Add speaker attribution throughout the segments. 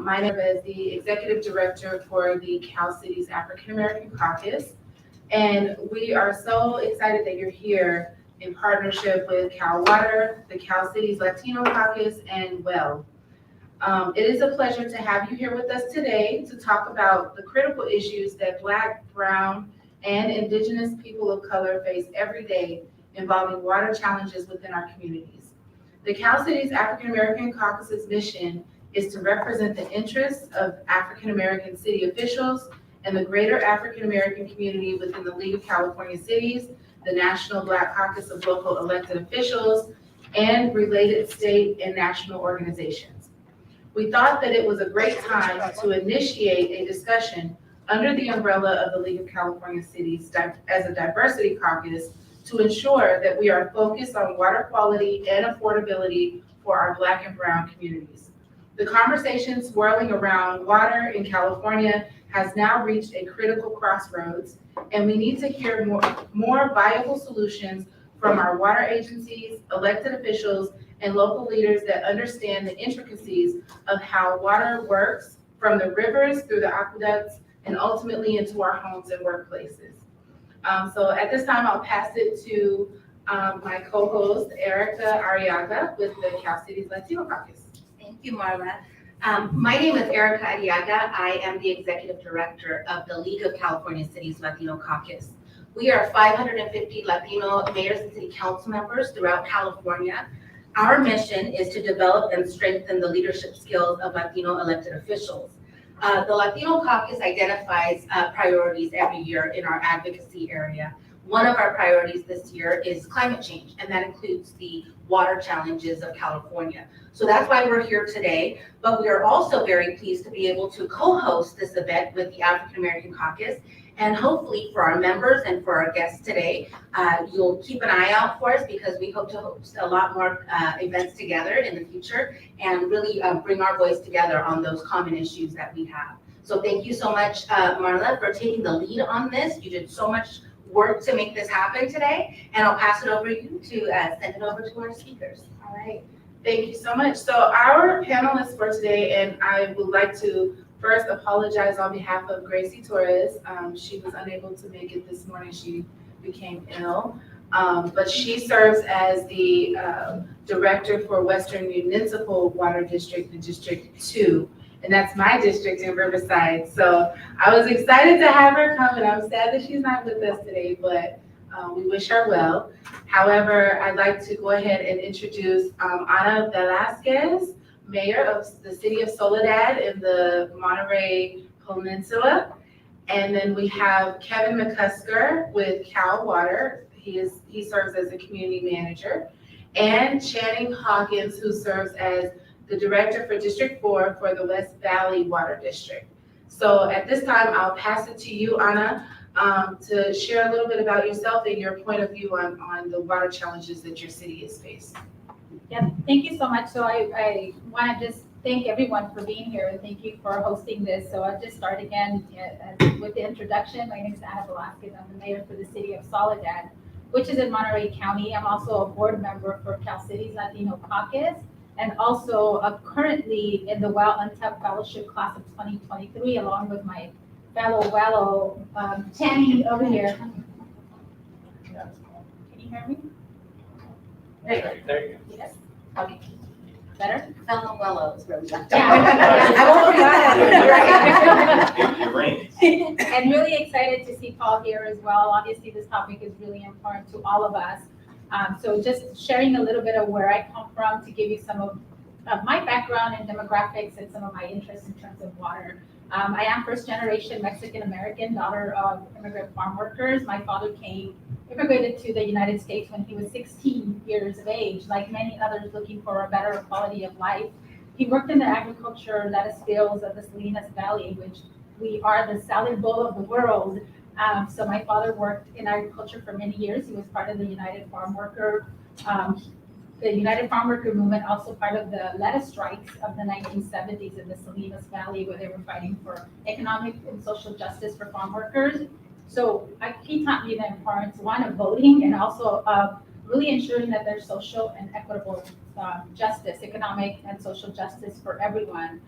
Speaker 1: My name is the Executive Director for the Cal Cities African American Caucus. And we are so excited that you're here in partnership with Cal Water, the Cal Cities Latino Caucus, and WELL. It is a pleasure to have you here with us today to talk about the critical issues that Black, Brown, and Indigenous people of color face every day involving water challenges within our communities. The Cal Cities African American Caucus's mission is to represent the interests of African American city officials and the greater African American community within the League of California Cities, the National Black Caucus of Local Elected Officials, and related state and national organizations. We thought that it was a great time to initiate a discussion under the umbrella of the League of California Cities as a diversity caucus to ensure that we are focused on water quality and affordability for our Black and Brown communities. The conversation swirling around water in California has now reached a critical crossroads, and we need to hear more viable solutions from our water agencies, elected officials, and local leaders that understand the intricacies of how water works from the rivers through the aqueducts and ultimately into our homes and workplaces. So at this time, I'll pass it to my co-host, Erica Arriaga with the Cal Cities Latino Caucus.
Speaker 2: Thank you, Marla. My name is Erica Arriaga. I am the Executive Director of the League of California Cities Latino Caucus. We are 550 Latino mayors and city council members throughout California. Our mission is to develop and strengthen the leadership skills of Latino elected officials. The Latino Caucus identifies priorities every year in our advocacy area. One of our priorities this year is climate change, and that includes the water challenges of California. So that's why we're here today, but we are also very pleased to be able to co-host this event with the African American Caucus. And hopefully for our members and for our guests today, you'll keep an eye out for us because we hope to host a lot more events together in the future and really bring our voice together on those common issues that we have. So thank you so much, Marla, for taking the lead on this. You did so much work to make this happen today, and I'll pass it over to you to send it over to our speakers.
Speaker 1: All right, thank you so much. So our panelists for today, and I would like to first apologize on behalf of Gracie Torres. She was unable to make it this morning. She became ill, but she serves as the director for Western Municipal Water District in District 2. And that's my district in Riverside. So I was excited to have her come, and I'm sad that she's not with us today, but we wish her well. However, I'd like to go ahead and introduce Ana Velasquez, Mayor of the City of Soledad in the Monterey Peninsula. And then we have Kevin McCusker with Cal Water. He serves as a community manager. And Channing Hawkins, who serves as the Director for District 4 for the West Valley Water District. So at this time, I'll pass it to you, Ana, to share a little bit about yourself and your point of view on the water challenges that your city has faced.
Speaker 3: Yeah, thank you so much. So I want to just thank everyone for being here and thank you for hosting this. So I'll just start again with the introduction. My name is Ana Velasquez. I'm the mayor for the City of Soledad, which is in Monterey County. I'm also a board member for Cal Cities Latino Caucus, and also currently in the WELL Untapped Fellowship Class of 2023, along with my fellow Channing over here. Can you hear me?
Speaker 4: There you go.
Speaker 3: Yes. Okay. Better?
Speaker 2: Fellow Wellows, where we got
Speaker 3: Yeah.
Speaker 2: I won't forget.
Speaker 4: It rains.
Speaker 3: And really excited to see Paul here as well. Obviously, this topic is really important to all of us. So just sharing a little bit of where I come from to give you some of my background and demographics and some of my interests in terms of water. I am first generation Mexican American, daughter of immigrant farm workers. My father immigrated to the United States when he was 16 years of age, like many others looking for a better quality of life. He worked in the agriculture that is fields of the Salinas Valley, which we are the salad bowl of the world. So my father worked in agriculture for many years. He was part of the United Farm Worker. The United Farm Worker movement, also part of the lettuce strikes of the 1970s in the Salinas Valley, where they were fighting for economic and social justice for farm workers. So he taught me the importance, one, of voting, and also of really ensuring that there's social and equitable justice, economic and social justice for everyone.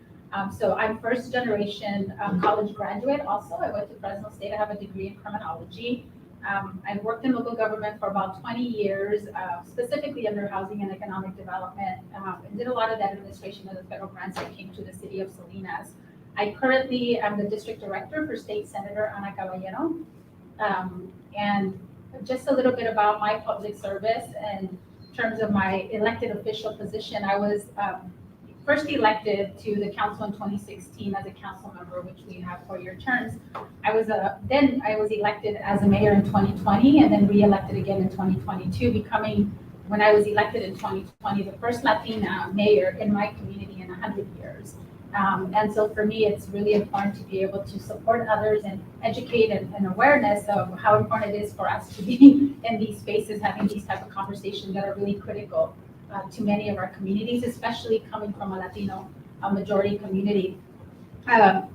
Speaker 3: So I'm first generation college graduate also. I went to Fresno State. I have a degree in criminology. I've worked in local government for about 20 years, specifically under housing and economic development, and did a lot of the administration of the federal grants that came to the city of Salinas. I currently am the district director for State Senator Ana Caballero. And just a little bit about my public service and in terms of my elected official position, I was first elected to the council in 2016 as a council member, which we have 4-year terms. Then I was elected as a mayor in 2020 and then re-elected again in 2022, becoming, when I was elected in 2020, the first Latina mayor in my community in 100 years. And so for me, it's really important to be able to support others and educate and awareness of how important it is for us to be in these spaces, having these type of conversations that are really critical to many of our communities, especially coming from a Latino majority community.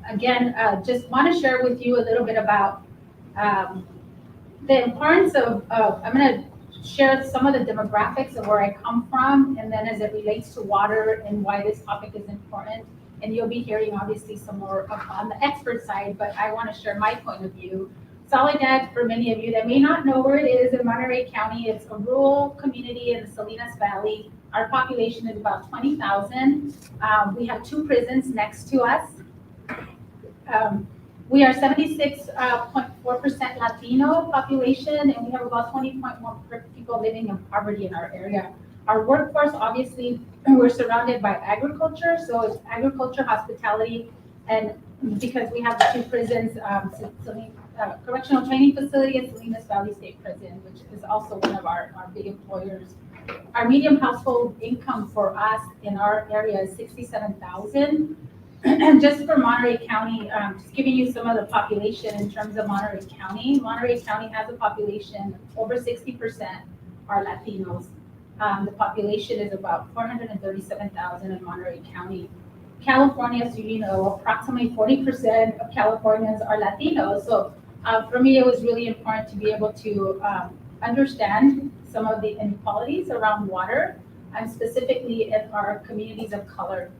Speaker 3: Again, just want to share with you a little bit about the importance of, I'm going to share some of the demographics of where I come from, and then as it relates to water and why this topic is important. And you'll be hearing obviously some more on the expert side, but I want to share my point of view. Soledad, for many of you that may not know where it is in Monterey County, it's a rural community in the Salinas Valley. Our population is about 20,000. We have 2 prisons next to us. We are 76.4% Latino population, and we have about 20.1 people living in poverty in our area. Our workforce, obviously, we're surrounded by agriculture, so it's agriculture, hospitality, and because we have the 2 prisons, correctional training facility and Salinas Valley State Prison, which is also one of our big employers. Our median household income for us in our area is $67,000. And just for Monterey County, just giving you some of the population in terms of Monterey County. Monterey County has a population, over 60% are Latinos. The population is about 437,000 in Monterey County. California, as you know, approximately 40% of Californians are Latinos. So for me, it was really important to be able to understand some of the inequalities around water, and specifically in our communities of color.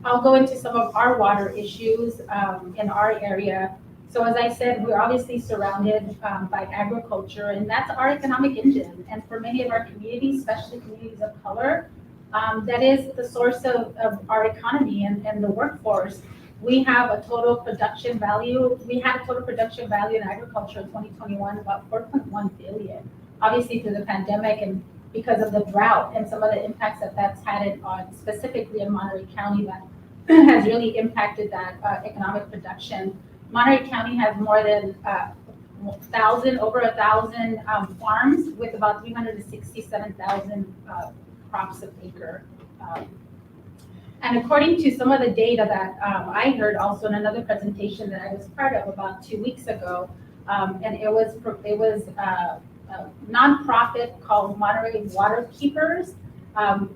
Speaker 3: I'll go into some of our water issues in our area. So as I said, we're obviously surrounded by agriculture, and that's our economic engine. And for many of our communities, especially communities of color, that is the source of our economy and the workforce. We have a total production value. We had a total production value in agriculture in 2021, about 4.1 billion. Obviously through the pandemic and because of the drought and some of the impacts that that's had on specifically in Monterey County, that has really impacted that economic production. Monterey County has more than over 1,000 farms with about 367,000 crops of acre. And according to some of the data that I heard also in another presentation that I was part of about 2 weeks ago, and it was a nonprofit called Monterey Water Keepers.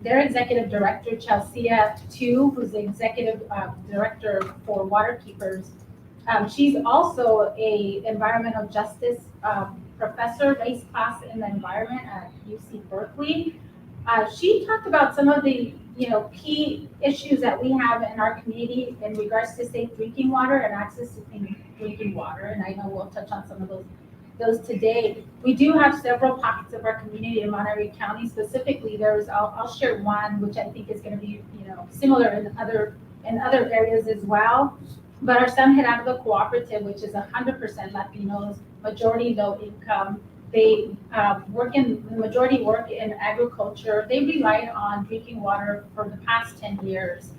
Speaker 3: Their executive director, Chelsea Tu, who's the executive director for Water Keepers, she's also a environmental justice professor, race, class, and the environment at UC Berkeley. She talked about some of the key issues that we have in our community in regards to safe drinking water and access to clean drinking water. And I know we'll touch on some of those today. We do have several pockets of our community in Monterey County. Specifically, I'll share one which I think is going to be similar in other areas as well. But our San Gerardo Cooperative, which is 100% Latinos, majority low income. They majority work in agriculture. They relied on drinking water for the past 10 years.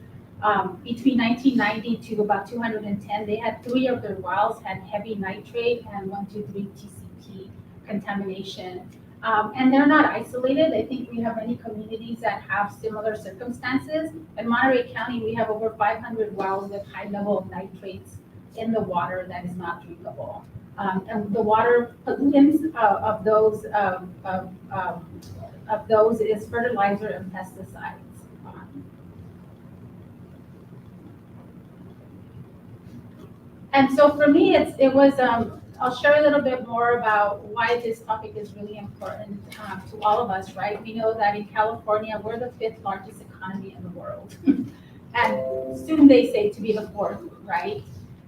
Speaker 3: Between 1990 to about 210, they had 3 of their wells had heavy nitrate and 123 TCP contamination. And they're not isolated. I think we have many communities that have similar circumstances. In Monterey County, we have over 500 wells with high level of nitrates in the water that is not drinkable. And the water pollutants of those is fertilizer and pesticides. And so for me, it was. I'll share a little bit more about why this topic is really important to all of us. Right? We know that in California, we're the 5th largest economy in the world. and soon they say to be the fourth, right?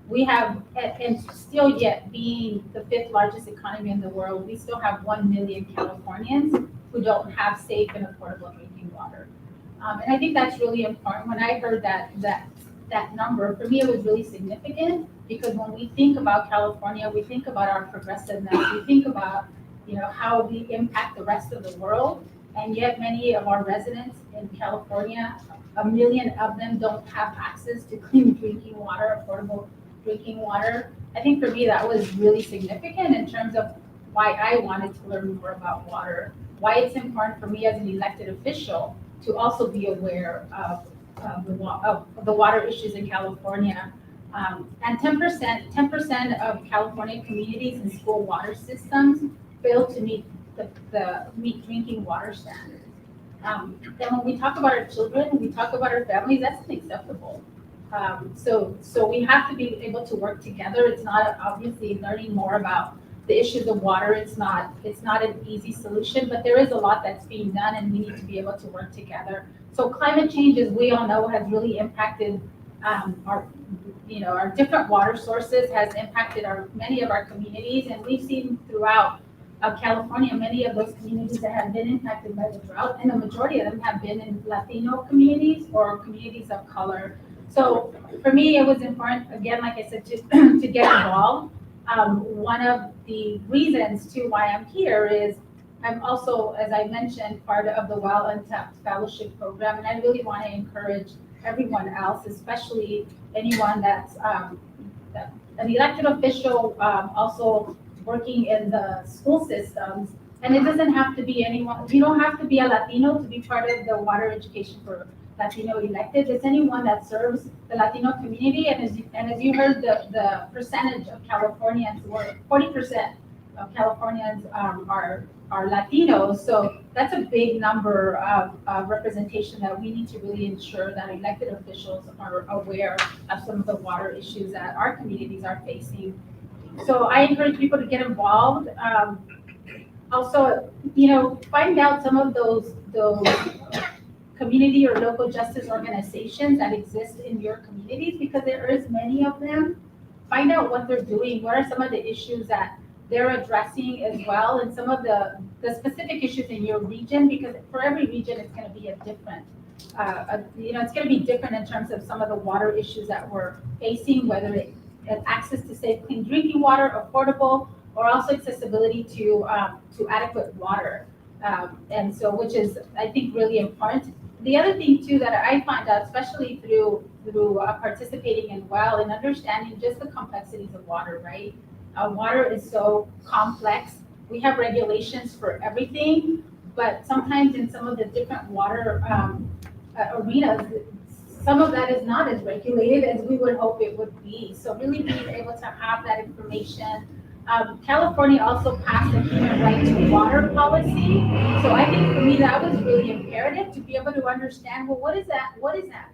Speaker 3: We have, and still yet being the fifth largest economy in the world, we still have 1 million Californians who don't have safe and affordable drinking water. And I think that's really important. When I heard that number, for me, it was really significant because when we think about California, we think about our progressiveness, we think about, how we impact the rest of the world. And yet many of our residents in California, 1 million of them don't have access to clean drinking water, affordable drinking water. I think for me, that was really significant in terms of why I wanted to learn more about water, why it's important for me as an elected official to also be aware of the water issues in California. And 10% of California communities and school water systems fail to meet meet drinking water standards. And when we talk about our children, we talk about our families, that's unacceptable. So we have to be able to work together. It's not obviously learning more about the issues of water. It's not an easy solution, but there is a lot that's being done and we need to be able to work together. So climate change, as we all know, has really impacted our different water sources, has impacted many of our communities, and we've seen throughout California, many of those communities that have been impacted by the drought, and the majority of them have been in Latino communities or communities of color. So for me, it was important, again, like I said, to get involved. One of the reasons too why I'm here is I'm also, as I mentioned, part of the Well Untapped Fellowship Program, and I really want to encourage everyone else, especially anyone that's an elected official, also working in the school systems. And it doesn't have to be anyone, you don't have to be a Latino to be part of the water education for Latino elected. It's anyone that serves the Latino community. And as you heard, the percentage of Californians, or 40% of Californians are Latinos. So that's a big number of representation that we need to really ensure that elected officials are aware of some of the water issues that our communities are facing. So I encourage people to get involved. Also, find out some of those community or local justice organizations that exist in your communities, because there is many of them. Find out what they're doing, what are some of the issues that they're addressing as well, and some of the specific issues in your region, because for every region it's going to be a different, it's going to be different in terms of some of the water issues that we're facing, whether it's access to safe, clean drinking water, affordable, or also accessibility to adequate water. And so, which is, I think, really important. The other thing too that I find out, especially through participating in WELL and understanding just the complexities of water, right? Water is so complex. We have regulations for everything, but sometimes in some of the different water arenas, some of that is not as regulated as we would hope it would be. So really being able to have that information. California also passed a human right to water policy. So I think for me that was really imperative to be able to understand, well, what does that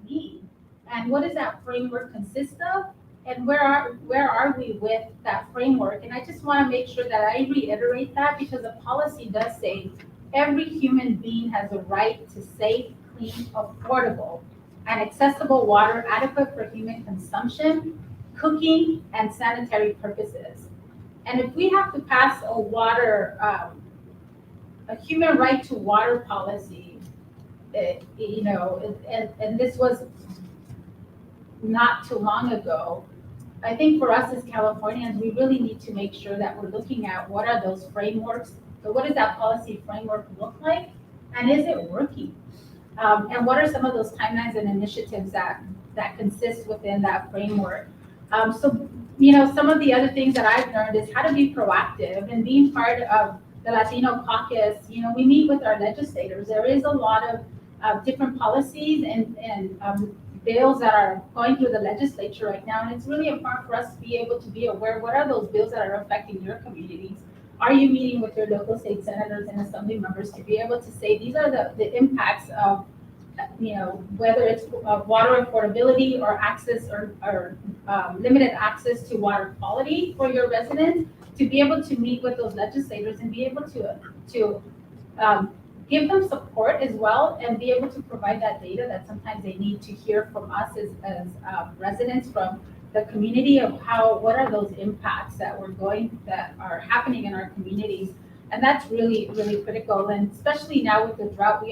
Speaker 3: mean? And what does that framework consist of? And where are we with that framework? And I just want to make sure that I reiterate that, because the policy does say every human being has a right to safe, clean, affordable, and accessible water adequate for human consumption, cooking, and sanitary purposes. And if we have to pass a human right to water policy, and this was not too long ago, I think for us as Californians, we really need to make sure that we're looking at what are those frameworks. So what does that policy framework look like? And is it working? And what are some of those timelines and initiatives that consist within that framework? Some of the other things that I've learned is how to be proactive, and being part of the Latino Caucus. We meet with our legislators. There is a lot of different policies and bills that are going through the legislature right now, and it's really important for us to be able to be aware, what are those bills that are affecting your communities? Are you meeting with your local state senators and assembly members to be able to say, these are the impacts of, whether it's water affordability or access or limited access to water quality for your residents, to be able to meet with those legislators and be able to give them support as well and be able to provide that data that sometimes they need to hear from us as residents from the community of what are those impacts that are happening in our communities. And that's really, really critical. And especially now with the drought,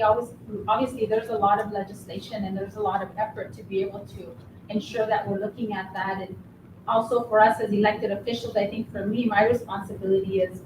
Speaker 3: obviously there's a lot of legislation and there's a lot of effort to be able to ensure that we're looking at that. And also for us as elected officials, I think for me, my responsibility is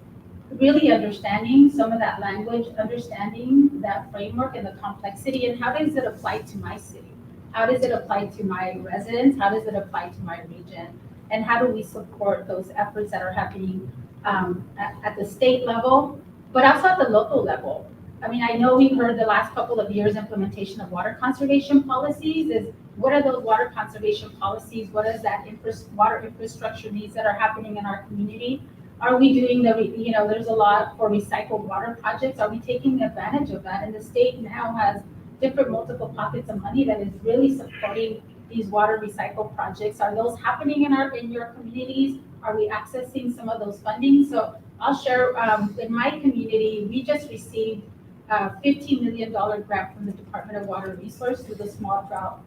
Speaker 3: really understanding some of that language, understanding that framework and the complexity, and how does it apply to my city? How does it apply to my residents? How does it apply to my region? And how do we support those efforts that are happening at the state level, but also at the local level? I mean, I know we've heard the last couple of years implementation of water conservation policies. What are those water conservation policies? What is that water infrastructure needs that are happening in our community? Are we doing there's a lot for recycled water projects. Are we taking advantage of that? And the state now has different multiple pockets of money that is really supporting these water recycle projects. Are those happening in your communities? Are we accessing some of those funding? So I'll share, in my community, we just received a $15 million grant from the Department of Water Resources through the Small Drought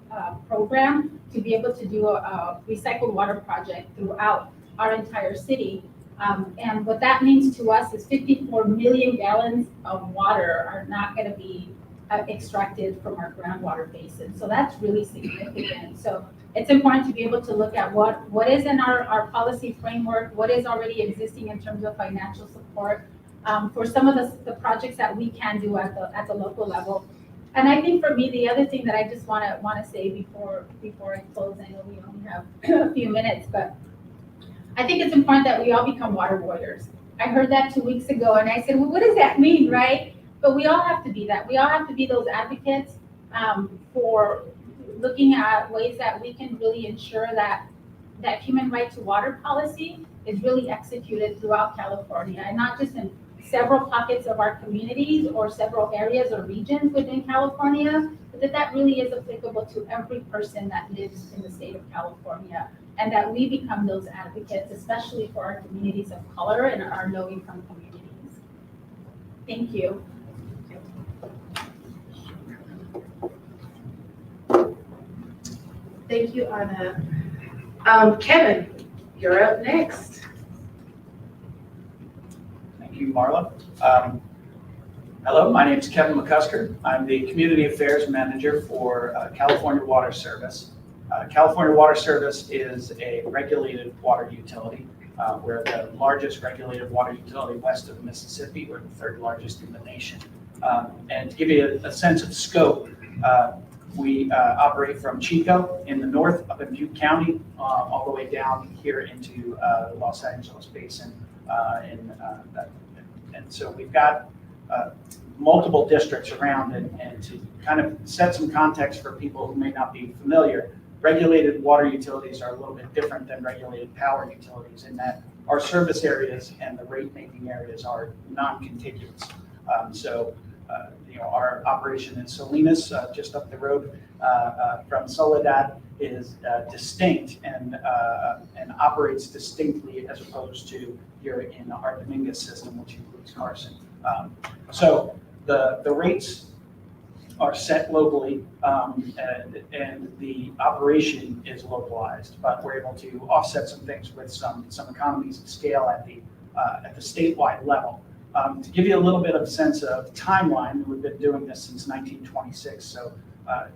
Speaker 3: program to be able to do a recycled water project throughout our entire city. And what that means to us is 54 million gallons of water are not going to be extracted from our groundwater basin. So that's really significant. So it's important to be able to look at what is in our policy framework, what is already existing in terms of financial support for some of the projects that we can do at the local level. And I think for me, the other thing that I just want to say before I close, I know we only have a few minutes, but I think it's important that we all become water warriors. I heard that 2 weeks ago, and I said, well, what does that mean, right? But we all have to be that. We all have to be those advocates for looking at ways that we can really ensure that human right to water policy is really executed throughout California, and not just in several pockets of our communities or several areas or regions within California, but that really is applicable to every person that lives in the state of California, and that we become those advocates, especially for our communities of color and our low-income communities. Thank you.
Speaker 1: Thank you, Anna. Kevin, you're up next.
Speaker 4: Thank you, Marla. Hello, my name is Kevin McCusker. I'm the Community Affairs Manager for California Water Service. California Water Service is a regulated water utility. We're the largest regulated water utility west of the Mississippi. We're the third largest in the nation. And to give you a sense of scope, we operate from Chico in the north up in Butte County, all the way down here into the Los Angeles Basin. And so we've got multiple districts around, and to kind of set some context for people who may not be familiar, regulated water utilities are a little bit different than regulated power utilities in that our service areas and the rate making areas are non-contiguous. Our operation in Salinas, just up the road from Soledad, is distinct and operates distinctly as opposed to here in our Dominguez system, which includes Carson. So the rates are set locally, and the operation is localized, but we're able to offset some things with some economies of scale at the statewide level. To give you a little bit of sense of timeline, we've been doing this since 1926, so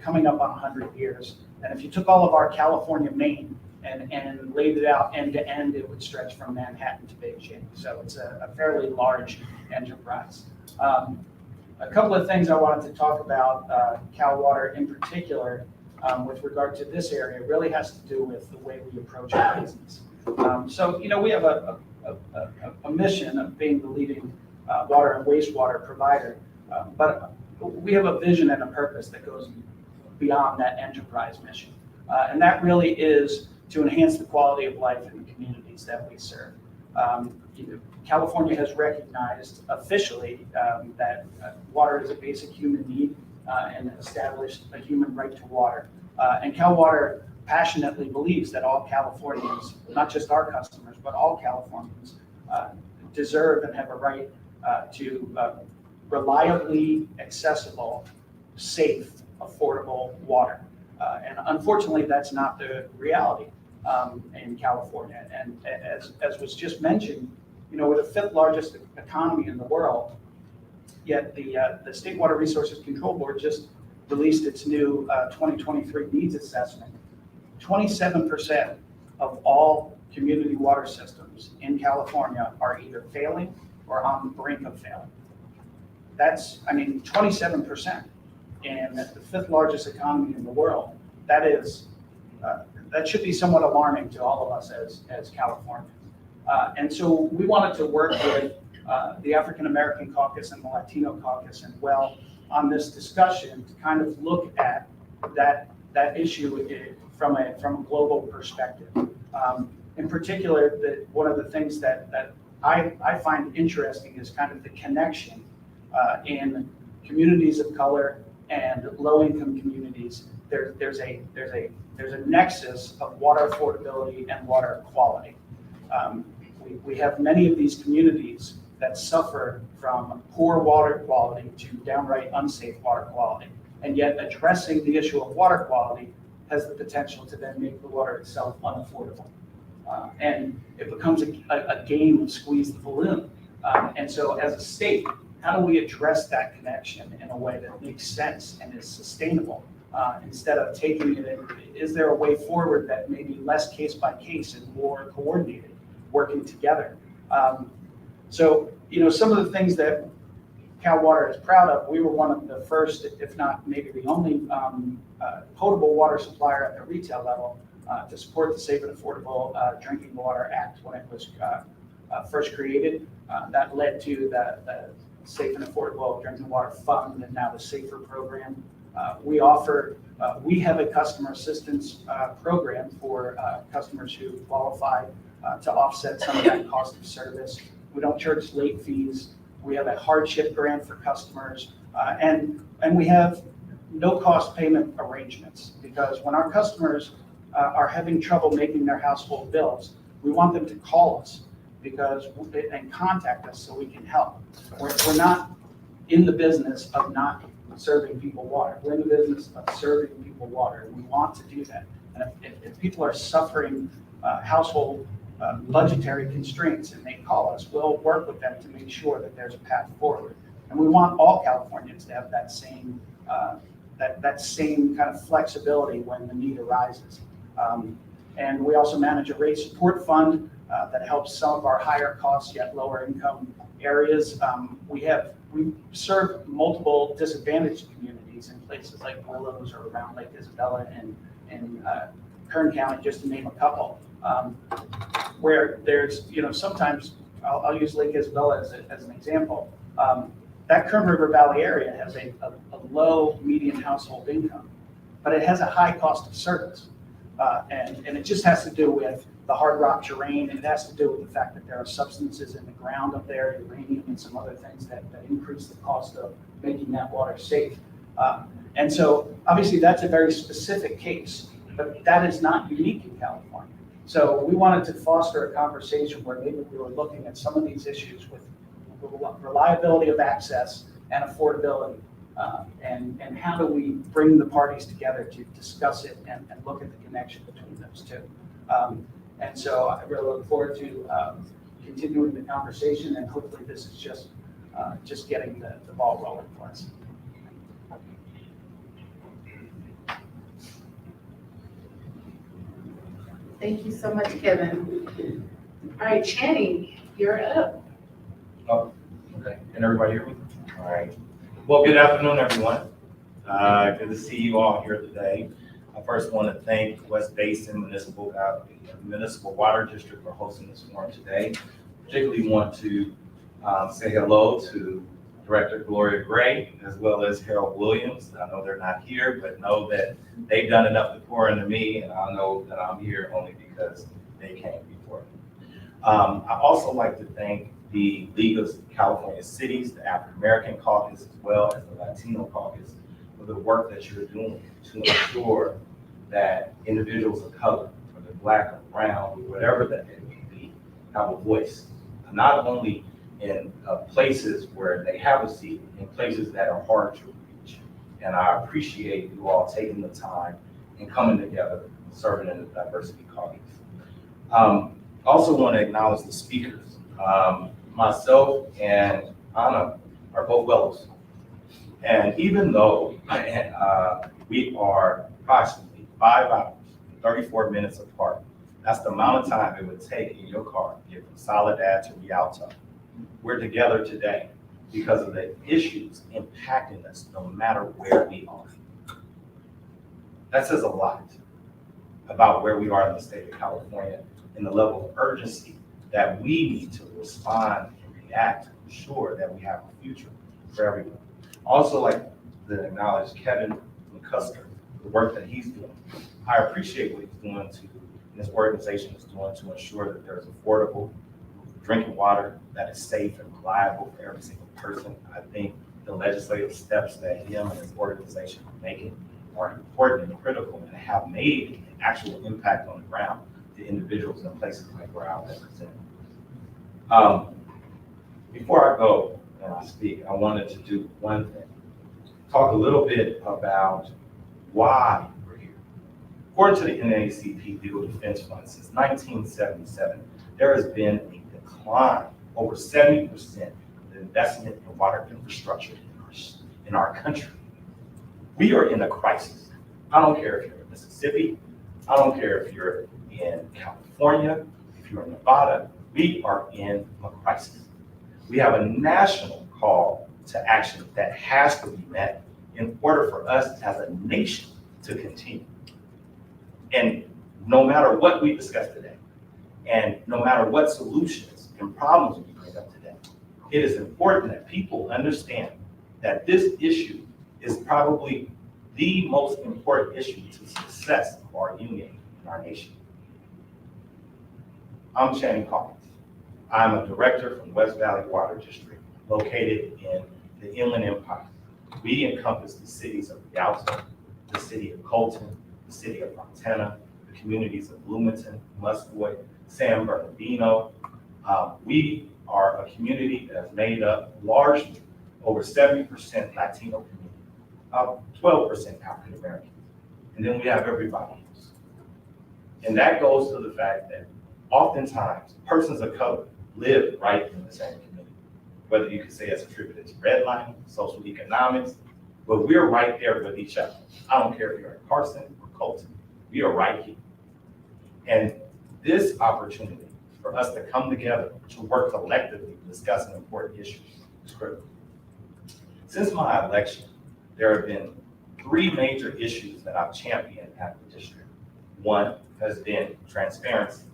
Speaker 4: coming up on 100 years. And if you took all of our California main and laid it out end to end, it would stretch from Manhattan to Beijing. So it's a fairly large enterprise. A couple of things I wanted to talk about Cal Water in particular with regard to this area really has to do with the way we approach our business. We have a mission of being the leading water and wastewater provider, but we have a vision and a purpose that goes beyond that enterprise mission. And that really is to enhance the quality of life in the communities that we serve. California has recognized officially that water is a basic human need and established a human right to water. And Cal Water passionately believes that all Californians, not just our customers, but all Californians deserve and have a right to reliably accessible, safe, affordable water. And unfortunately, that's not the reality in California. And as was just mentioned, we're the 5th largest economy in the world, yet the State Water Resources Control Board just released its new 2023 needs assessment. 27% of all community water systems in California are either failing or on the brink of failing. That's, 27% in the 5th largest economy in the world. That should be somewhat alarming to all of us as Californians. And so we wanted to work with the African American Caucus and the Latino Caucus and on this discussion to kind of look at that issue from a global perspective. In particular, one of the things that I find interesting is kind of the connection in communities of color and low-income communities. There's a nexus of water affordability and water quality. We have many of these communities that suffer from poor water quality to downright unsafe water quality, and yet addressing the issue of water quality has the potential to then make the water itself unaffordable. And it becomes a game of squeeze the balloon. And so as a state, how do we address that connection in a way that makes sense and is sustainable? Instead of taking it in, is there a way forward that may be less case by case and more coordinated, working together? So, some of the things that Cal Water is proud of, we were one of the first, if not maybe the only potable water supplier at the retail level to support the Safe and Affordable Drinking Water Act when it was first created. That led to the Safe and Affordable Drinking Water Fund and now the SAFER program. We have a customer assistance program for customers who qualify to offset some of that cost of service. We don't charge late fees. We have a hardship grant for customers, and we have no cost payment arrangements, because when our customers are having trouble making their household bills, we want them to call us and contact us so we can help. We're not in the business of not serving people water. We're in the business of serving people water, and we want to do that. And if people are suffering household budgetary constraints and they call us, we'll work with them to make sure that there's a path forward. And we want all Californians to have that same kind of flexibility when the need arises. And we also manage a rate support fund that helps some of our higher cost yet lower income areas. We serve multiple disadvantaged communities in places like Willows or around Lake Isabella and Kern County, just to name a couple, where there's, sometimes I'll use Lake Isabella as an example. That Kern River Valley area has a low median household income, but it has a high cost of service. And it just has to do with the hard rock terrain. It has to do with the fact that there are substances in the ground up there, uranium and some other things that increase the cost of making that water safe. And so obviously that's a very specific case, but that is not unique in California. So we wanted to foster a conversation where maybe we were looking at some of these issues with reliability of access and affordability. And how do we bring the parties together to discuss it and look at the connection between those two. And so I really look forward to continuing the conversation, and hopefully this is just getting the ball rolling for us.
Speaker 1: Thank you so much, Kevin. All right, Channing, you're up.
Speaker 5: Oh, okay. Can everybody hear me? All right. Well, good afternoon, everyone. Good to see you all here today. I first want to thank West Basin Municipal Water District for hosting this forum today. Particularly want to say hello to Director Gloria Gray, as well as Harold Williams. I know they're not here, but know that they've done enough to pour into me, and I know that I'm here only because they came before me. I also like to thank the League of California Cities, the African American Caucus, as well as the Latino Caucus, for the work that you're doing to ensure that individuals of color, whether Black or brown, whatever that they may be, have a voice, not only in places where they have a seat, in places that are hard to reach. And I appreciate you all taking the time and coming together, serving in the diversity caucus. Also want to acknowledge the speakers. Myself and Anna are both fellows. And even though we are approximately 5 hours, 34 minutes apart, that's the amount of time it would take in your car to get from Soledad to Rialto. We're together today because of the issues impacting us no matter where we are. That says a lot about where we are in the state of California and the level of urgency that we need to respond and react to ensure that we have a future for everyone. Also, like to acknowledge Kevin McCusker, the work that he's doing. I appreciate what he's doing and his organization is doing to ensure that there's affordable drinking water that is safe and reliable for every single person. I think the legislative steps that him and his organization are making are important and critical and have made an actual impact on the ground to individuals in places like where I represent. Before I go and I speak, I wanted to do one thing, talk a little bit about why we're here. According to the NAACP Legal Defense Fund, since 1977, there has been a decline, over 70% of the investment in water infrastructure in our country. We are in a crisis. I don't care if you're in Mississippi, I don't care if you're in California, if you're in Nevada, we are in a crisis. We have a national call to action that has to be met in order for us as a nation to continue. And no matter what we discuss today, and no matter what solutions and problems we bring up today, it is important that people understand that this issue is probably the most important issue to success of our union and our nation. I'm Channing Caucus. I'm a director from West Valley Water District, located in the Inland Empire. We encompass the cities of Rialto, the city of Colton, the city of Fontana, the communities of Bloomington, Muscoy, San Bernardino. We are a community that is made up largely over 70% Latino community, 12% African American, and then we have everybody else. And that goes to the fact that oftentimes persons of color live right in the same community, whether you could say it's attributed to redlining, social economics, but we're right there with each other. I don't care if you're in Carson or Colton, we are right here. And this opportunity for us to come together to work collectively to discuss an important issue is critical. Since my election, there have been 3 major issues that I've championed at the district. One has been transparency.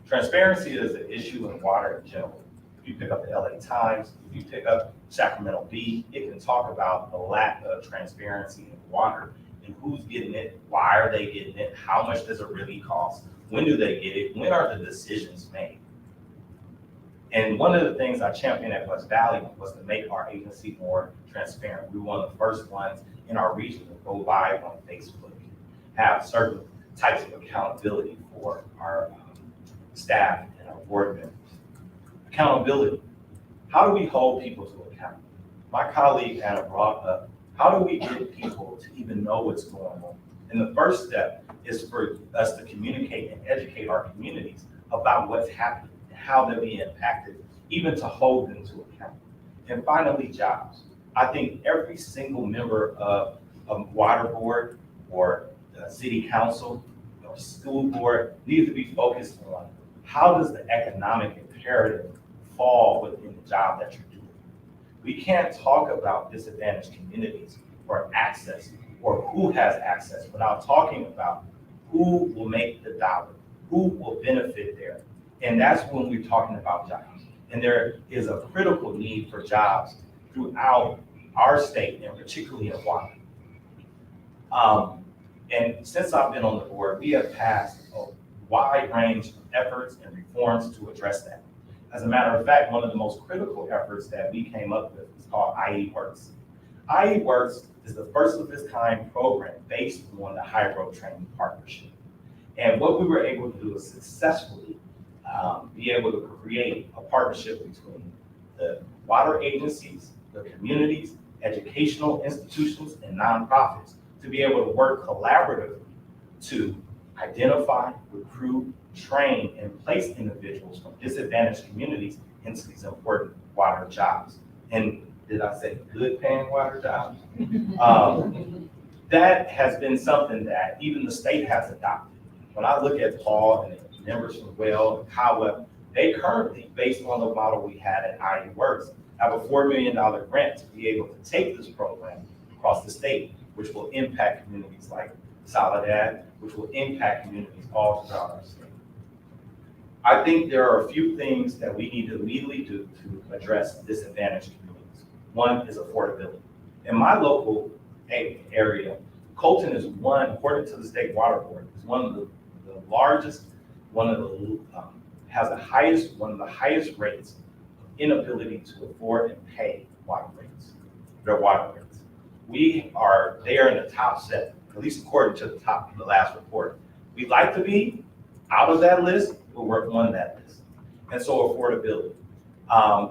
Speaker 5: Transparency is an issue in water in general. If you pick up the LA Times, if you pick up Sacramento Bee, it can talk about the lack of transparency in water and who's getting it, why are they getting it, how much does it really cost, when do they get it, when are the decisions made. And one of the things I championed at West Valley was to make our agency more transparent. We were one of the first ones in our region to go live on Facebook, have certain types of accountability for our staff and our board members. Accountability. How do we hold people to account? My colleague Anna brought up, how do we get people to even know what's going on? And the first step is for us to communicate and educate our communities about what's happening and how they'll be impacted, even to hold them to account. And finally, jobs. I think every single member of a water board or city council or school board needs to be focused on how does the economic imperative fall within the job that you're doing. We can't talk about disadvantaged communities or access or who has access without talking about who will make the dollar, who will benefit there. And that's when we're talking about jobs. And there is a critical need for jobs throughout our state, and particularly in water. And since I've been on the board, we have passed a wide range of efforts and reforms to address that. As a matter of fact, one of the most critical efforts that we came up with is called IE Works. IE Works is the first of its kind program based on the High Road Training Partnership. And what we were able to do is successfully be able to create a partnership between the water agencies, the communities, educational institutions, and nonprofits to be able to work collaboratively to identify, recruit, train, and place individuals from disadvantaged communities into these important water jobs. And did I say good paying water jobs? That has been something that even the state has adopted. When I look at Paul and the members from Well and Cowell, they currently, based on the model we had at IE Works, have a $4 million grant to be able to take this program across the state, which will impact communities like Soledad, which will impact communities all throughout our state. I think there are a few things that we need to immediately do to address disadvantaged communities. One is affordability. In my local area, Colton is one, according to the State Water Board, is one of the largest, has the highest, one of the highest rates of inability to afford and pay water rates, their water rates. They are in the top 7, at least according to the last report. We'd like to be out of that list, but we're on that list. And so affordability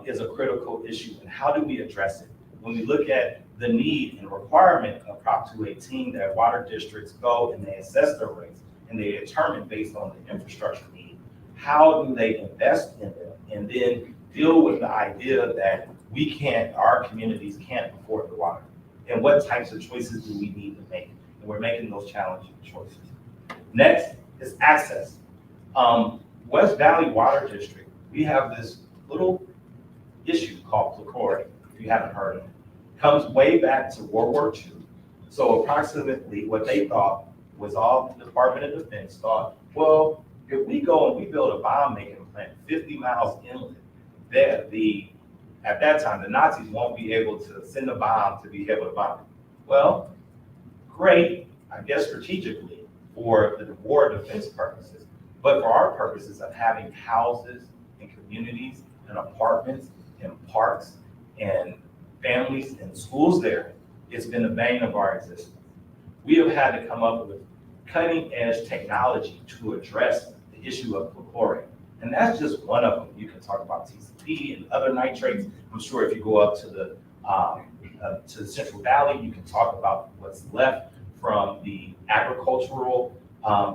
Speaker 5: is a critical issue. And how do we address it? When we look at the need and requirement of Prop 218 that water districts go and they assess their rates and they determine based on the infrastructure need, how do they invest in them and then deal with the idea that our communities can't afford the water? And what types of choices do we need to make? And we're making those challenging choices. Next is access. West Valley Water District, we have this little issue called plethora, if you haven't heard of it. Comes way back to World War II. So approximately what they thought was all the Department of Defense thought, well, if we go and we build a bomb making plant 50 miles inland, at that time, the Nazis won't be able to send a bomb to be able to bomb it. Well, great, I guess strategically for the war defense purposes, but for our purposes of having houses and communities and apartments and parks and families and schools there, it's been the bane of our existence. We have had to come up with cutting edge technology to address the issue of chlorine. And that's just one of them. You can talk about TCP and other nitrates. I'm sure if you go up to the Central Valley, you can talk about what's left from the agricultural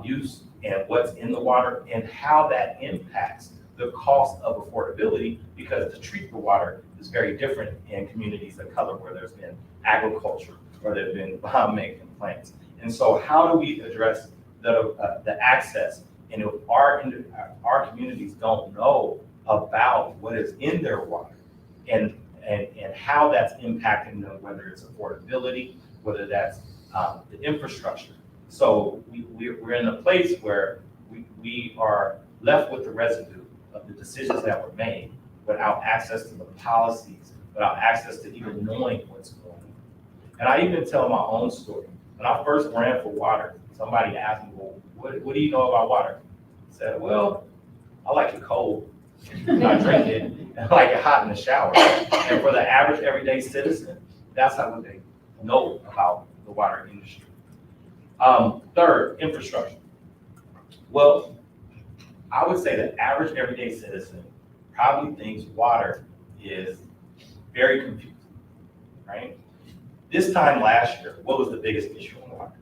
Speaker 5: use and what's in the water and how that impacts the cost of affordability, because to treat the water is very different in communities of color where there's been agriculture or there have been bomb making plants. And so how do we address the access? And if our communities don't know about what is in their water and how that's impacting them, whether it's affordability, whether that's the infrastructure. So we're in a place where we are left with the residue of the decisions that were made without access to the policies, without access to even knowing what's going on. And I even tell my own story. When I first ran for water, somebody asked me, well, what do you know about water? I said, well, I like it cold. I drink it, and I like it hot in the shower. And for the average everyday citizen, that's how they know about the water industry. Third, infrastructure. Well, I would say the average everyday citizen probably thinks water is very confusing, right? This time last year, what was the biggest issue on water?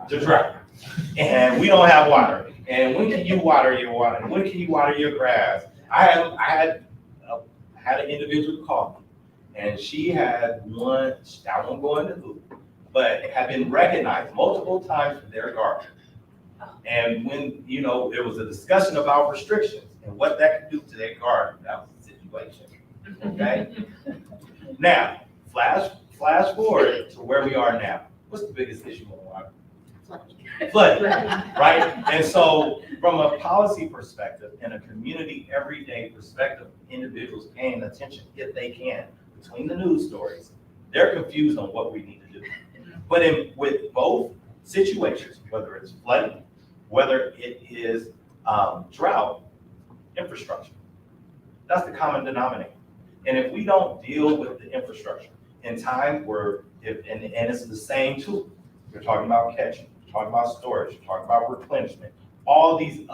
Speaker 5: The drought. And we don't have water. And when can you water your water? When can you water your grass? I had an individual call me, and she had one, I won't go into who, but had been recognized multiple times for their garden. And when, there was a discussion about restrictions and what that could do to their garden, that was the situation, okay? Now, flash forward to where we are now. What's the biggest issue on water? Flooding, right? And so from a policy perspective and a community everyday perspective, individuals paying attention, if they can, between the news stories, they're confused on what we need to do. But with both situations, whether it's flooding, whether it is drought, infrastructure, that's the common denominator. And if we don't deal with the infrastructure in time where, and it's the same tool, you're talking about catching, you're talking about storage, you're talking about replenishment, all these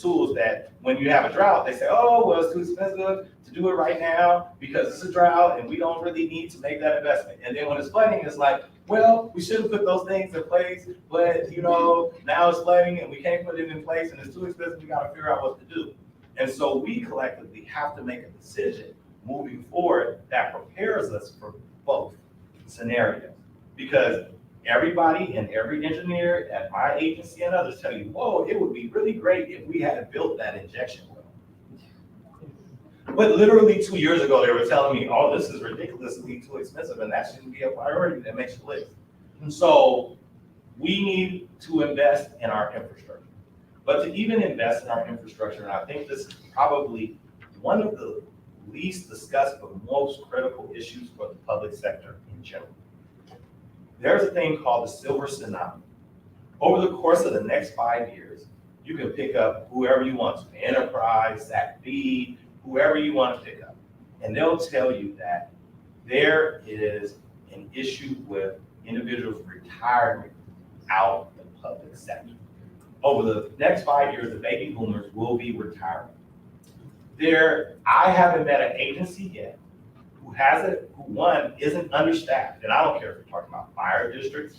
Speaker 5: tools that when you have a drought, they say, oh, well, it's too expensive to do it right now because it's a drought and we don't really need to make that investment. And then when it's flooding, it's like, well, we should have put those things in place, but now it's flooding and we can't put it in place and it's too expensive, we gotta figure out what to do. And so we collectively have to make a decision moving forward that prepares us for both scenarios. Because everybody and every engineer at my agency and others tell you, whoa, it would be really great if we had built that injection well. But literally 2 years ago, they were telling me, oh, this is ridiculously too expensive and that shouldn't be a priority, that makes you list. And so we need to invest in our infrastructure. But to even invest in our infrastructure, and I think this is probably one of the least discussed but most critical issues for the public sector in general. There's a thing called the silver tsunami. Over the course of the next 5 years, you can pick up whoever you want to, Enterprise, SACB, whoever you want to pick up. And they'll tell you that there is an issue with individuals retiring out of the public sector. Over the next 5 years, the baby boomers will be retiring. I haven't met an agency yet who one, isn't understaffed, and I don't care if you're talking about fire districts,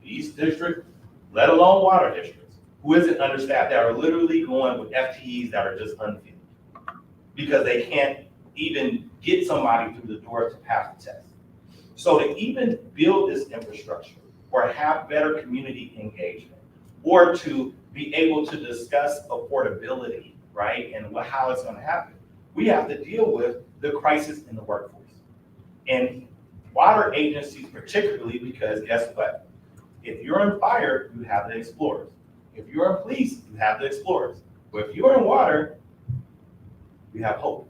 Speaker 5: police districts, let alone water districts, who isn't understaffed, that are literally going with FTEs that are just unfilled because they can't even get somebody through the door to pass the test. So to even build this infrastructure or have better community engagement or to be able to discuss affordability, right, and how it's going to happen, we have to deal with the crisis in the workforce. And water agencies particularly, because guess what? If you're in fire, you have the explorers. If you're in police, you have the explorers. But if you're in water, you have hope.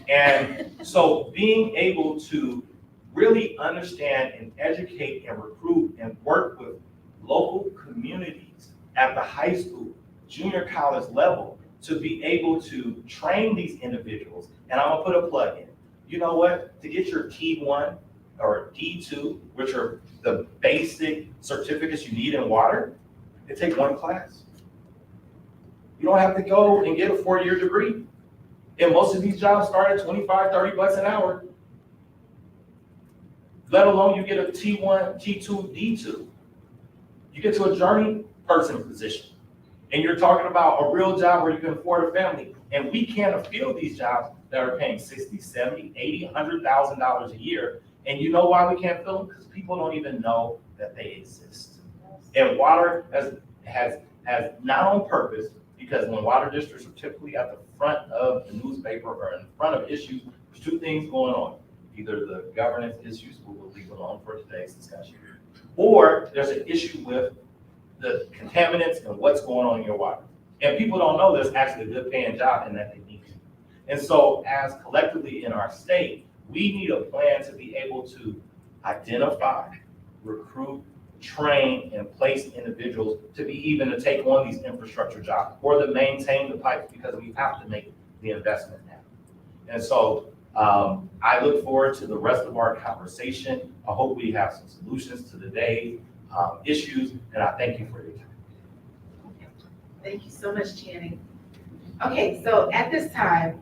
Speaker 5: And so being able to really understand and educate and recruit and work with local communities at the high school, junior college level to be able to train these individuals. And I'm gonna put a plug in. You know what? To get your T1 or D2, which are the basic certificates you need in water, it takes one class. You don't have to go and get a 4-year degree. And most of these jobs start at 25, 30 bucks an hour. Let alone you get a T1, T2, D2. You get to a journey person position. And you're talking about a real job where you can afford a family. And we can't fill these jobs that are paying $60, $70, $80, $100,000 a year. And you know why we can't fill them? Because people don't even know that they exist. And water has not on purpose, because when water districts are typically at the front of the newspaper or in front of issues, there's two things going on. Either the governance issues, we will leave alone for today's discussion, or there's an issue with the contaminants and what's going on in your water. And people don't know there's actually a good paying job and that they need to. And so as collectively in our state, we need a plan to be able to identify, recruit, train, and place individuals to be even to take on these infrastructure jobs or to maintain the pipes, because we have to make the investment now. And so I look forward to the rest of our conversation. I hope we have some solutions to today's issues, and I thank you for your time.
Speaker 1: Thank you so much, Channing. Okay, so at this time,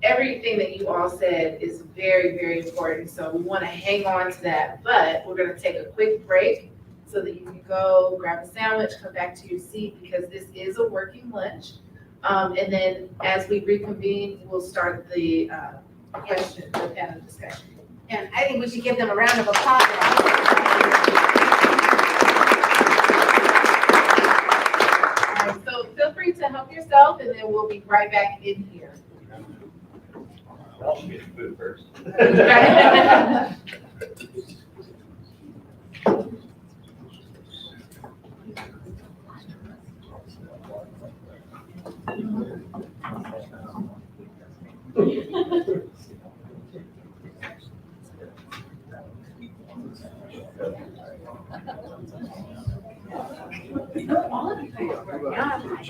Speaker 1: everything that you all said is very, very important, so we want to hang on to that, but we're going to take a quick break so that you can go grab a sandwich, come back to your seat, because this is a working lunch. And then as we reconvene, we'll start the panel discussion.
Speaker 2: And I think we should give them a round of applause.
Speaker 1: All right, so feel free to help yourself, and then we'll be right back in here.
Speaker 5: I'll get food first.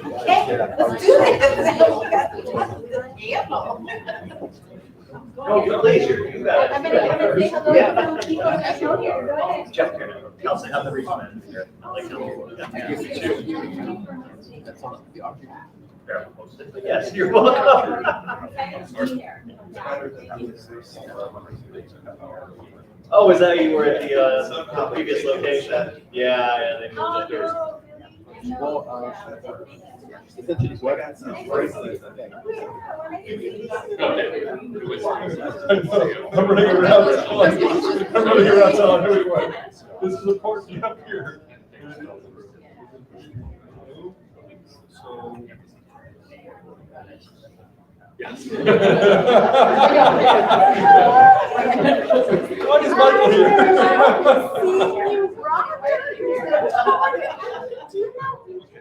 Speaker 2: Okay, let's do this.
Speaker 5: No, you're later. You got it.
Speaker 3: I'm gonna say hello to some people that are here. Go ahead.
Speaker 5: Jeff,
Speaker 6: Kelsey, have the reason here. I like it.
Speaker 7: I give it to. That's on the argument.
Speaker 6: Fair, posted. But yes, you're welcome. Oh, is that you were at the previous location? Yeah, they moved it.
Speaker 7: Well, essentially, what?
Speaker 6: I'm running around telling everyone, this is important up here. So. Yes. What is Michael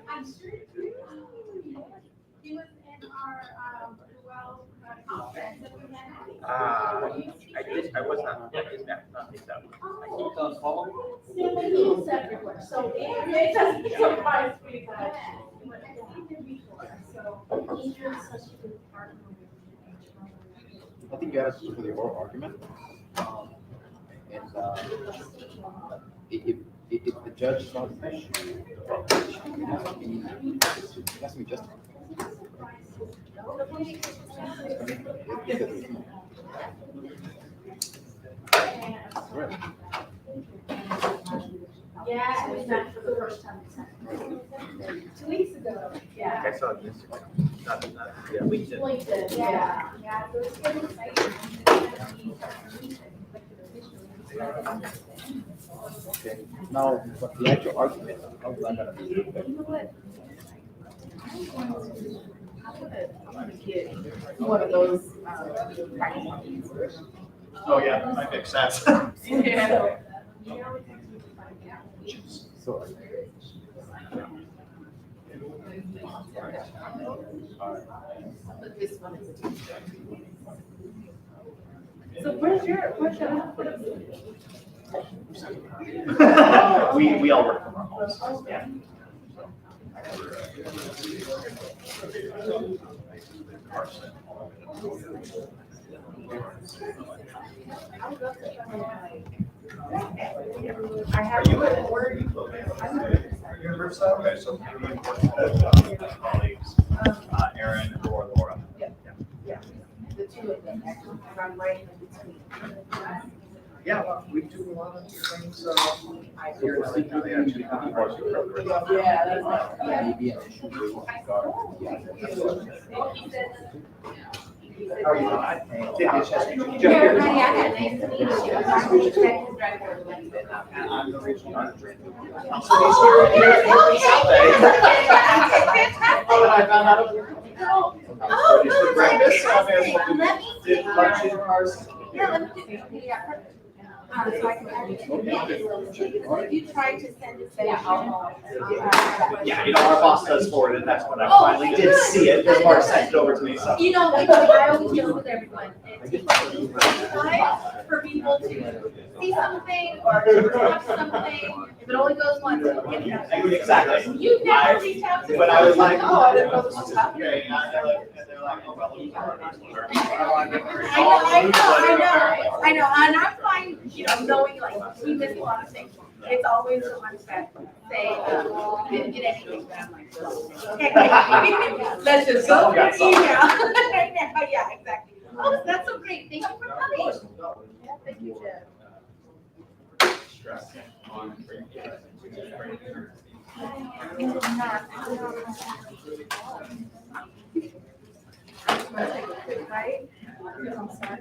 Speaker 3: I'm sure you do. He was in our, conference that we had.
Speaker 6: I was not that
Speaker 3: He's everywhere, so it doesn't surprise me that. I've seen him before, so he's doing such a good partner.
Speaker 7: I think you have to for the oral argument. And if the judge saw the issue, it has to be justified. Right.
Speaker 3: Yeah, it was not for the first time. 2 weeks ago, yeah.
Speaker 6: I saw it yeah, we did.
Speaker 3: Yeah, yeah, so it's getting exciting.
Speaker 7: Okay. Now, but the actual argument, how is that gonna be?
Speaker 1: You know what? I'm gonna get one of those, practice.
Speaker 6: Oh, yeah, that makes sense.
Speaker 1: Yeah.
Speaker 7: So.
Speaker 1: But this one is a teacher. So where's your
Speaker 6: We all work from our homes. Yeah.
Speaker 1: I have.
Speaker 6: Where are you located? Universal. Okay, so maybe with colleagues, Aaron or Laura.
Speaker 1: Yeah, the two of them, actually, because I'm right in between.
Speaker 6: Yeah, well, we do a lot of things. I hear like how they actually have
Speaker 1: Yeah, that's right.
Speaker 7: Maybe an issue with regard to the actual.
Speaker 6: How are you?
Speaker 2: Hey, everybody, I got nice to meet you. I'm the executive director of Basin.
Speaker 6: I'm the regional manager. So he's here South Bay. Oh, and I found out.
Speaker 2: Oh,
Speaker 6: It's for breakfast. I may as well
Speaker 2: Let me
Speaker 6: do
Speaker 2: see.
Speaker 6: lunch in ours.
Speaker 2: Yeah, let me do, yeah, perfect. So I can add you to the you tried to send it.
Speaker 6: Yeah, our boss does forward it. That's when I finally did see it. Because Mark sent it over to me, so.
Speaker 2: You know, like, I always joke with everyone, it's time for people to see something or to touch something, if it only goes once, it'll get done.
Speaker 6: Exactly.
Speaker 2: You never reached out to me.
Speaker 6: When I was like, oh, I didn't know this was happening, and they're like, oh, well,
Speaker 2: I know, and I'm fine, knowing like, we miss a lot of things. It's always the ones that say, we didn't get anything, but I'm like, okay, let's just go for email. Yeah, exactly. Oh, that's so great, thank you for coming.
Speaker 1: Thank you, Jeff. I'm gonna take a quick bite. I'm sorry.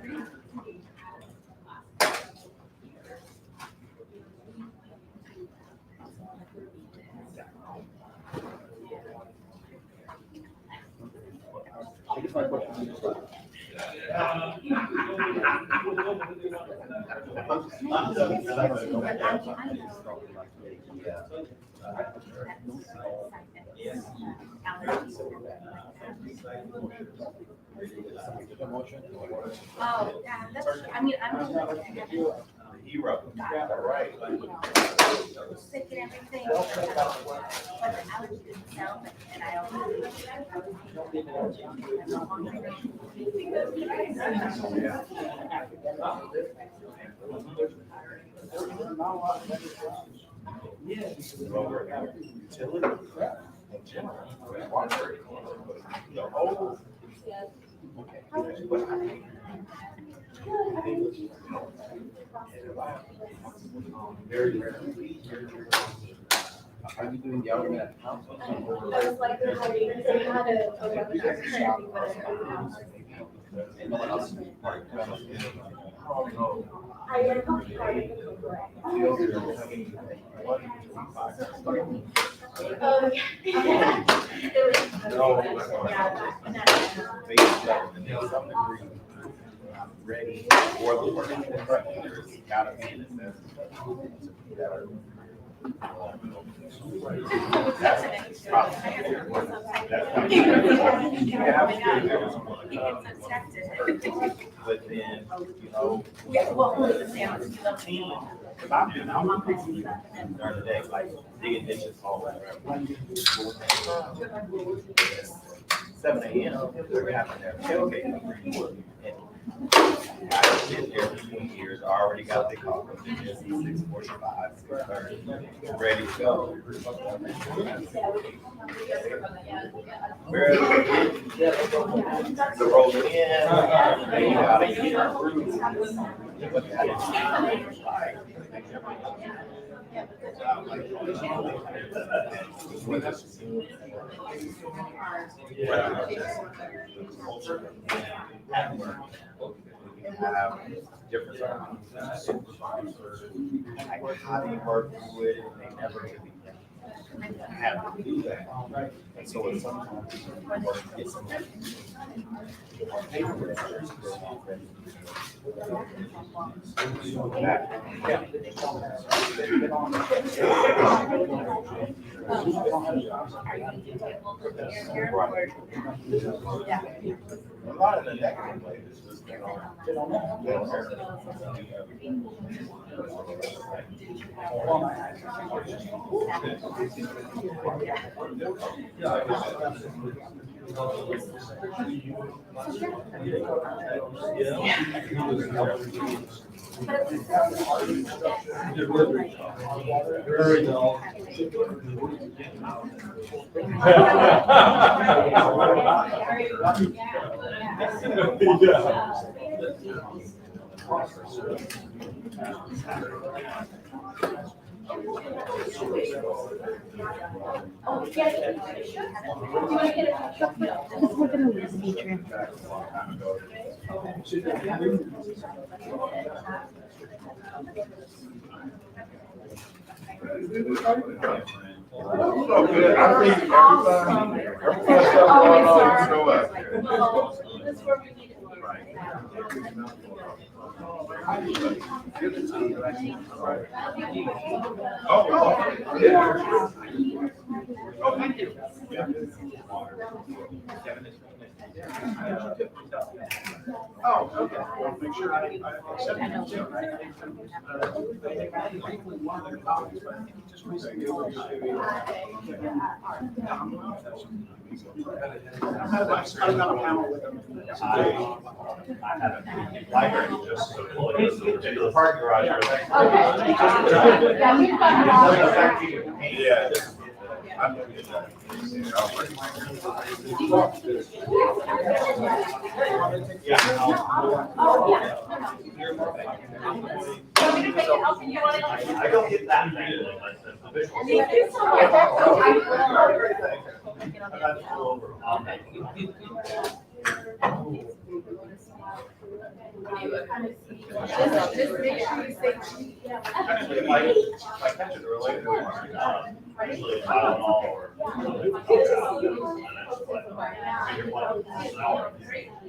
Speaker 7: I guess my question is,
Speaker 2: Oh, yeah, that's, I mean, I'm
Speaker 6: Hero. All right.
Speaker 2: sick and everything, but the allergy didn't sound like, and I
Speaker 5: Lower utility. In general, water. The whole. Very rarely.
Speaker 7: Are you doing the argument at the council?
Speaker 3: I was like, they had a webinar currently, but
Speaker 7: And no one else?
Speaker 5: Ready for the work. There's gotta be an investment. That's but then, you know. Team, if I'm during the day, like digging ditches all around. 7 a.m. We're having their tailgate. I've been there for 20 years. I already got the Caucus. It's 6:45, 6:30, ready to go. Where the road in, you gotta get through. But that is like. Have different supervisors, like how do you work with it? They never really have to do that. And so it's sometimes get some a lot of the negative ways is just
Speaker 6: So good. I think every time stuff going on, you show up. Oh, yeah. Oh, thank you. Oh, okay. Well, make sure I accept it too, right? Briefly one of their copies, but I think he just recently. I'm not a panel with them.
Speaker 5: I had a library just into the parking garage. Yeah. I'm gonna get that. I don't get that many.
Speaker 3: Thank you so much. That's so
Speaker 5: I'm not all over.
Speaker 1: Just make sure you say cheese.
Speaker 5: Actually, if I catch it early, usually it's Tylenol or.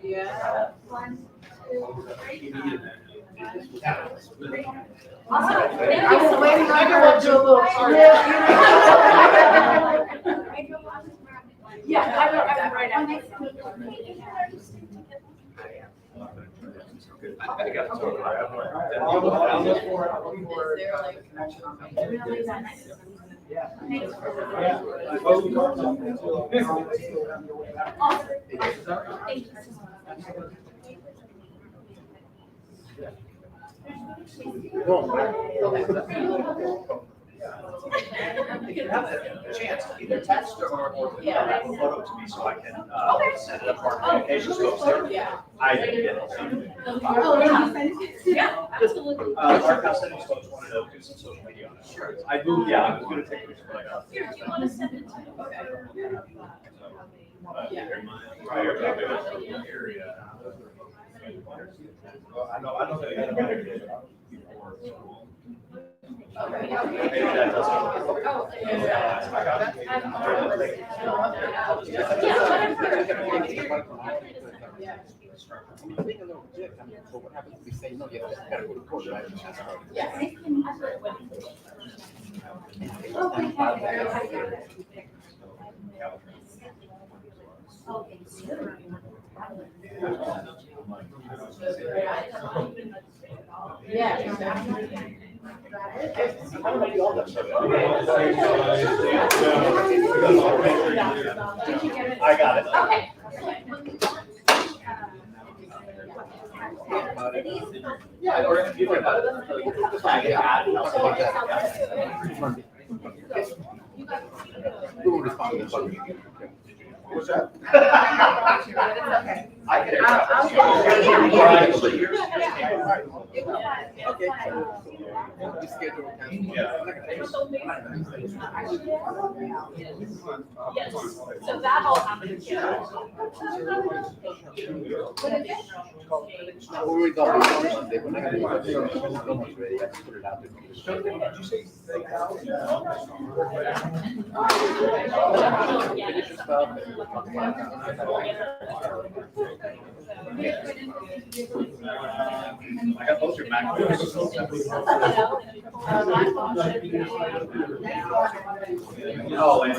Speaker 1: Yeah.
Speaker 3: Awesome. Thank
Speaker 1: I
Speaker 3: you
Speaker 1: was
Speaker 3: so
Speaker 1: waiting
Speaker 3: much.
Speaker 1: on her to do a little part.
Speaker 3: Yeah, I will right after.
Speaker 6: I got to talk You can have a chance to either text or have a photo to me so I can send it up for communications folks there. I didn't get it.
Speaker 3: Yeah, absolutely.
Speaker 6: Our custody folks wanted to do some social media on it. Sure. I do, yeah, I was gonna take pictures, but I got.
Speaker 3: Here, do you want to send it to me?
Speaker 6: I know that you had a better
Speaker 1: Okay.
Speaker 6: Maybe that doesn't.
Speaker 1: Oh,
Speaker 6: I got it.
Speaker 7: I think a little bit, I mean, so what happens if we say no, yeah, that's gotta go to court, right?
Speaker 1: Yeah, exactly.
Speaker 6: I got it.
Speaker 3: Okay.
Speaker 6: Yeah, or if you want
Speaker 7: Who will respond to the phone?
Speaker 6: What's that?
Speaker 1: Okay.
Speaker 6: I get it.
Speaker 1: I'll-
Speaker 6: Actually, yours.
Speaker 7: Okay, so we schedule time.
Speaker 3: Yes, so that all happens here.
Speaker 7: When we got the Monday, when I got the almost ready, I just put it out there. Finish your stuff and we'll talk about
Speaker 6: I got both your back. Oh, and.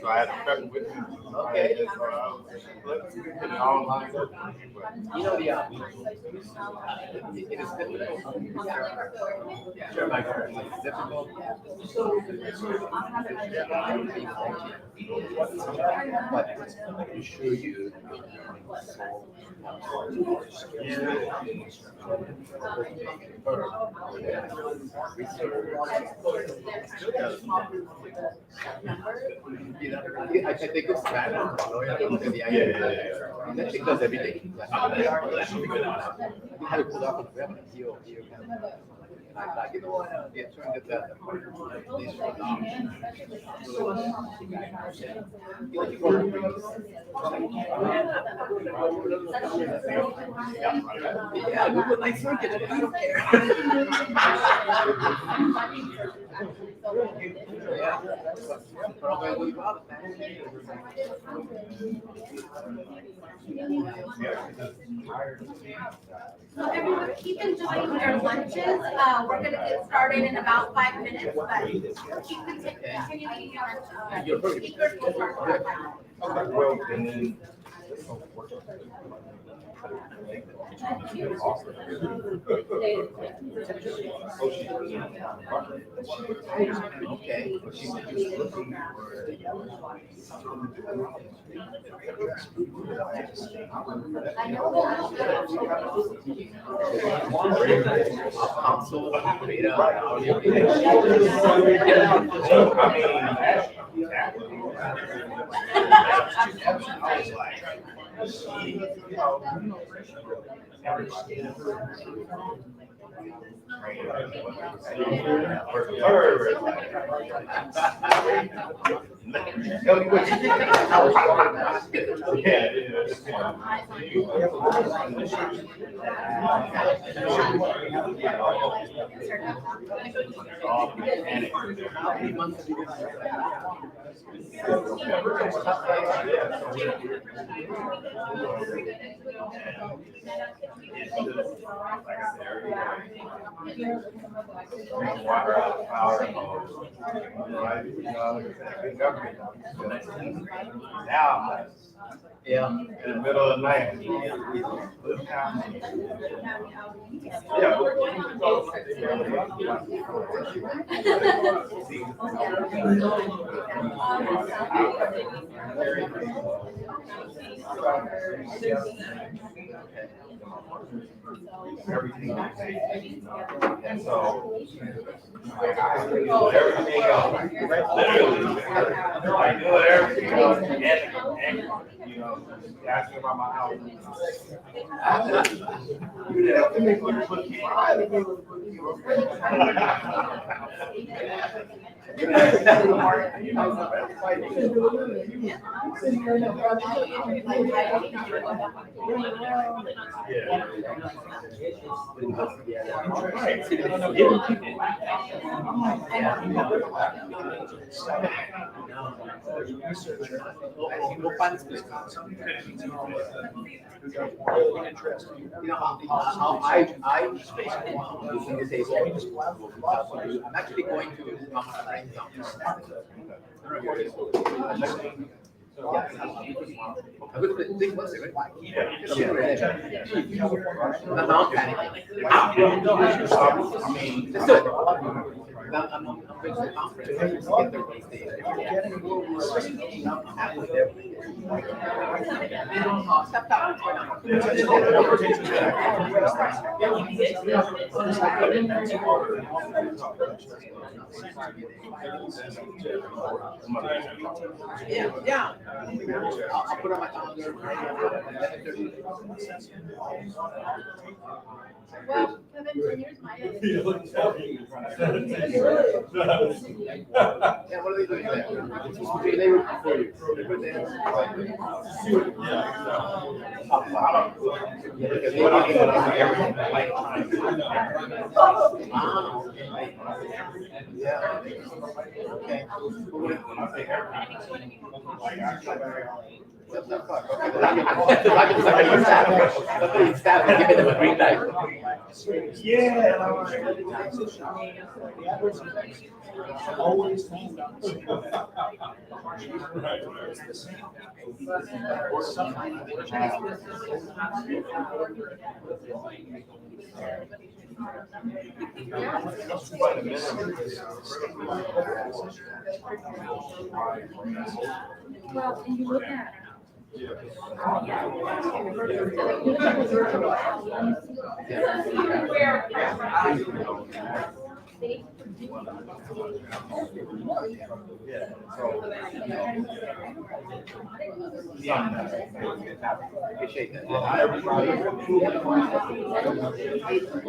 Speaker 8: So I had to prep with me.
Speaker 7: Okay.
Speaker 8: Online.
Speaker 7: You know, the, it is difficult. Sure, my God, it's difficult. But I can assure you. I think it's bad. That thing does everything. I had to pull out the web and heal. Like, you know what? The attorney did that. Yeah, we would like circuit, but I don't care.
Speaker 2: So everyone, keep enjoying your lunches. We're gonna get started in about 5 minutes, but keep continuing your speakers will start.
Speaker 5: Well, and then.
Speaker 7: Okay.
Speaker 5: Now,
Speaker 7: Yeah.
Speaker 5: in the middle of the night. Everything. And so, everything else, literally, like doing everything else, and, you know, asking about my house. You didn't have to make one cookie.
Speaker 7: I'm actually going to Yeah. I'll put on my calendar.
Speaker 3: Well, Kevin, here's my.
Speaker 7: Yeah, what are they doing there? They were before you. They were there. Yeah. Okay.
Speaker 4: Always named on the same. It's the same.
Speaker 3: Well, and you look at.
Speaker 7: Appreciate that.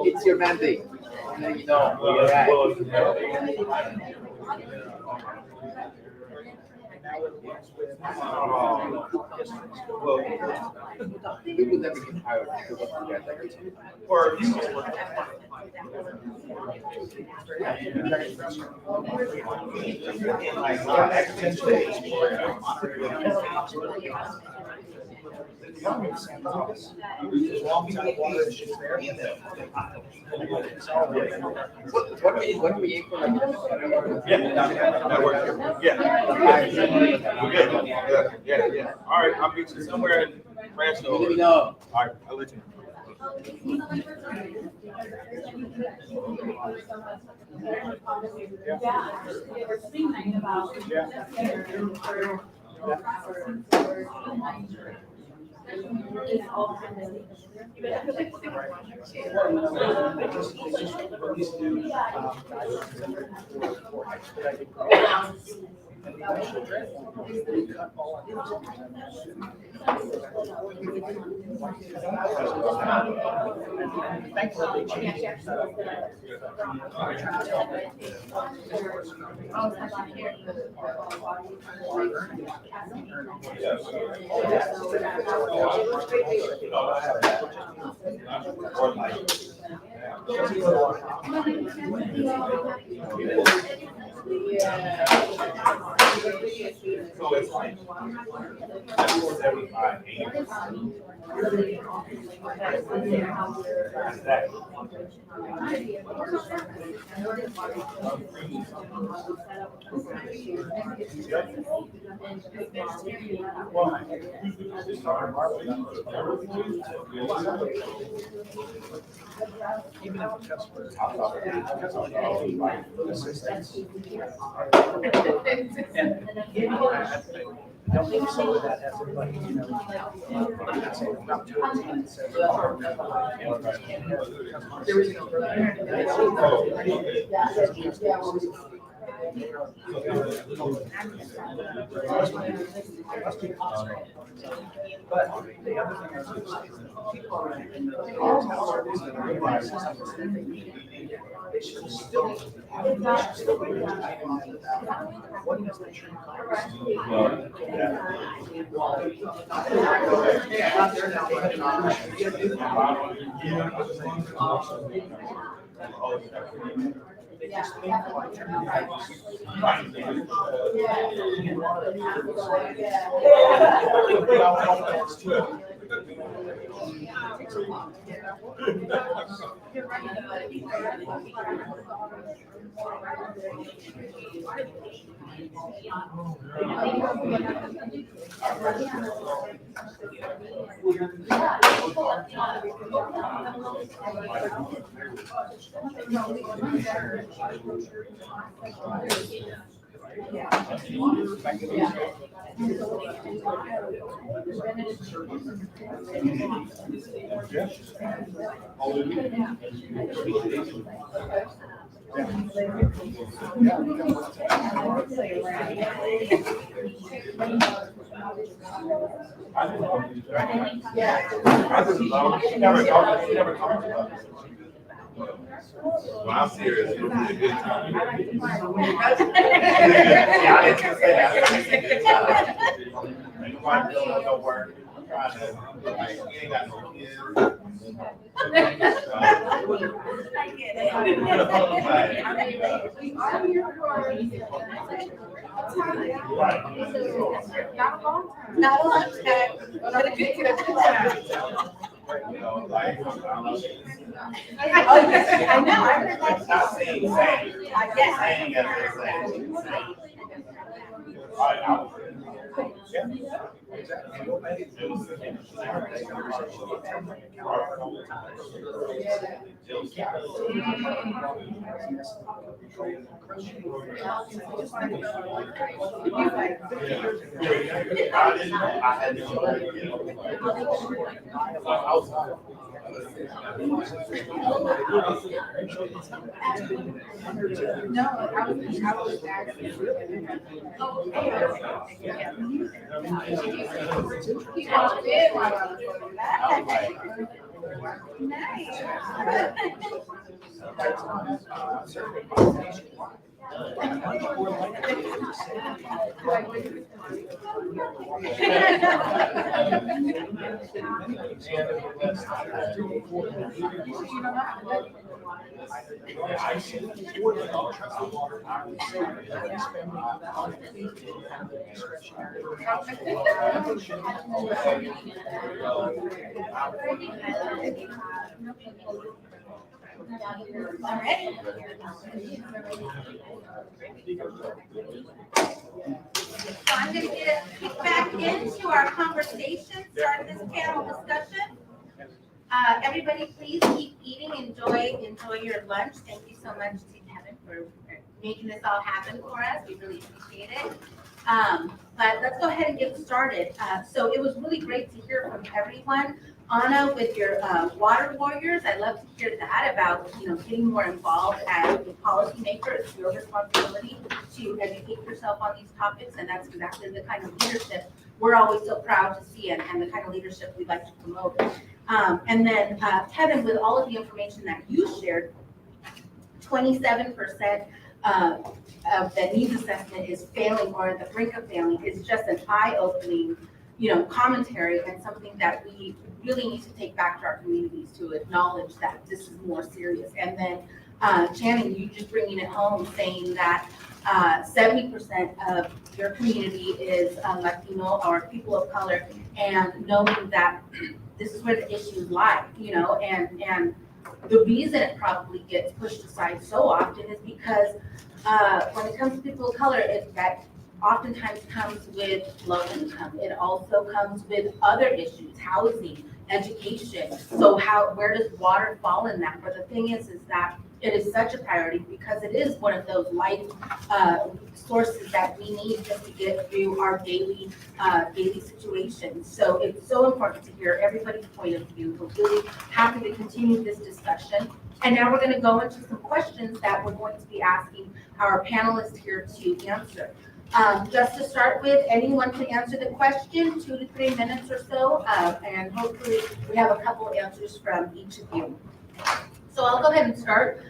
Speaker 7: It's your mandate. You know where you're at. We would never get hired because of that.
Speaker 5: For you.
Speaker 4: Long-time water issues there.
Speaker 7: What do we eat for like?
Speaker 8: That works. Yeah. We're good. Yeah. All right, I'll meet you somewhere in France.
Speaker 7: Let me know.
Speaker 8: All right, I'll let you know.
Speaker 4: Thankfully, they changed.
Speaker 5: So it's like 75, 80.
Speaker 4: Even if it's just for assistance. And I don't think some of that has everybody, I'd say about 2 or 10, so. There is But the other thing I was going to say is that people are in the houses that are realizing something they need. They should still have what does the tree cost? They just think like
Speaker 8: Never talked about this. When I'm serious, it'll be a good time. Yeah, I didn't say that. Nobody doing no work. Trying to, like, we ain't got no kids.
Speaker 2: Not a long time, but a good time.
Speaker 5: You know, like,
Speaker 2: I know, I heard that.
Speaker 5: not saying, saying as they're saying.
Speaker 1: No, I was actually. He walked in while I was doing that.
Speaker 2: So I'm going to kick back into our conversation, start this panel discussion. Everybody, please keep eating. Enjoy your lunch. Thank you so much to Kevin for making this all happen for us. We really appreciate it. But let's go ahead and get started. So it was really great to hear from everyone. Anna, with your water warriors, I'd love to hear that about, getting more involved as a policymaker. It's your responsibility to educate yourself on these topics, and that's exactly the kind of leadership we're always so proud to see and the kind of leadership we'd like to promote. And then Kevin, with all of the information that you shared, 27% of the needs assessment is failing or at the brink of failing is just an eye-opening, commentary and something that we really need to take back to our communities to acknowledge that this is more serious. And then Channing, you just bringing it home, saying that 70% of your community is Latino or people of color, and knowing that this is where the issues lie, and the reason it probably gets pushed aside so often is because when it comes to people of color, that oftentimes comes with low income. It also comes with other issues, housing, education. So where does water fall in that? But the thing is that it is such a priority because it is one of those life sources that we need just to get through our daily situations. So it's so important to hear everybody's point of view. We're really happy to continue this discussion. And now we're going to go into some questions that we're going to be asking our panelists here to answer. Just to start with, anyone can answer the question, 2 to 3 minutes or so, and hopefully we have a couple answers from each of you. So I'll go ahead and start.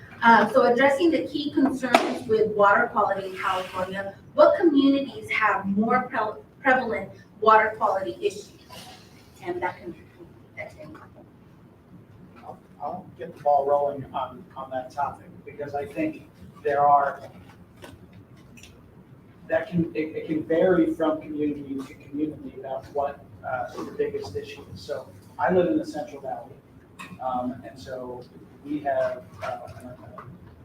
Speaker 2: So addressing the key concerns with water quality in California, what communities have more prevalent water quality issues? And that can
Speaker 4: I'll get the ball rolling on that topic, because I think there are, it can vary from community to community about what the biggest issue is. So I live in the Central Valley, and so we have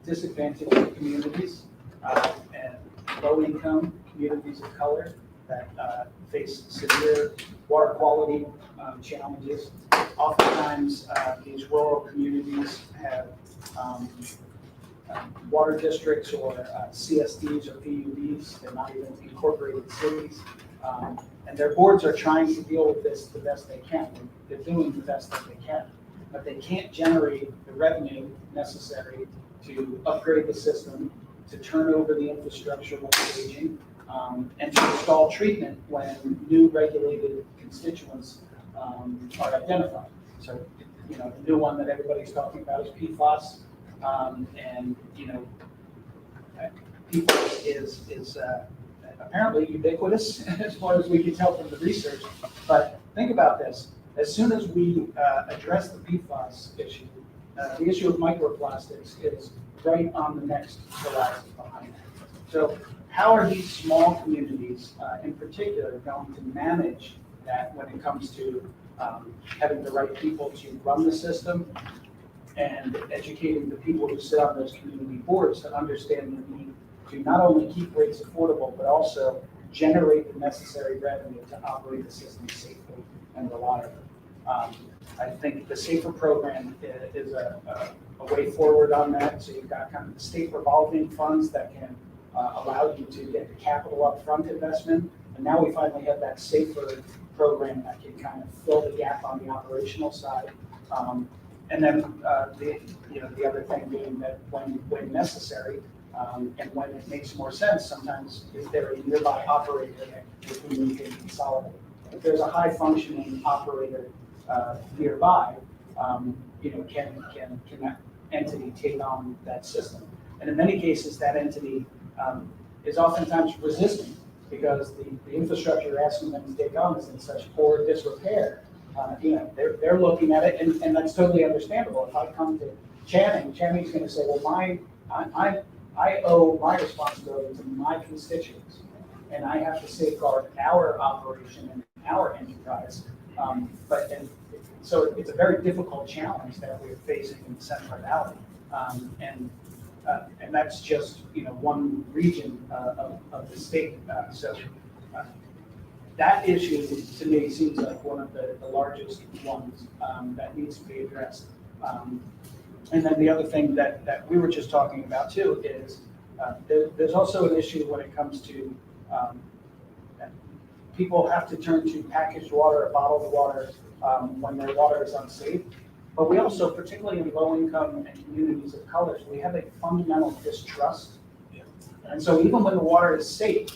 Speaker 4: disadvantaged communities and low-income communities of color that face severe water quality challenges. Oftentimes, these rural communities have water districts or CSDs or PUDs. They're not even incorporated cities. And their boards are trying to deal with this the best they can. They're doing the best that they can, but they can't generate the revenue necessary to upgrade the system, to turn over the infrastructure when it's aging, and to install treatment when new regulated constituents are identified. So, the new one that everybody's talking about is PFAS, and PFAS is apparently ubiquitous as far as we can tell from the research. But think about this: as soon as we address the PFAS issue, the issue of microplastics is right on the next horizon behind that. So how are these small communities in particular going to manage that when it comes to having the right people to run the system and educating the people who sit on those community boards to understand the need to not only keep rates affordable, but also generate the necessary revenue to operate the system safely and reliably? I think the SAFER program is a way forward on that. So you've got kind of the state revolving funds that can allow you to get the capital upfront investment. And now we finally have that SAFER program that can kind of fill the gap on the operational side. And then the other thing being that when necessary, and when it makes more sense, sometimes if there is a nearby operator with whom you can consolidate. If there's a high functioning operator nearby, can that entity take on that system? And in many cases, that entity is oftentimes resistant because the infrastructure you're asking them to take on is in such poor disrepair. They're looking at it, and that's totally understandable. If I come to Channing's gonna say, well, I owe my responsibility to my constituents, and I have to safeguard our operation and our enterprise. So it's a very difficult challenge that we're facing in the Central Valley. And that's just, one region of the state. That issue to me seems like one of the largest ones that needs to be addressed. And then the other thing that we were just talking about too is there's also an issue when it comes to people have to turn to packaged water or bottled water when their water is unsafe. But we also, particularly in low-income and communities of colors, we have a fundamental distrust. And so even when the water is safe,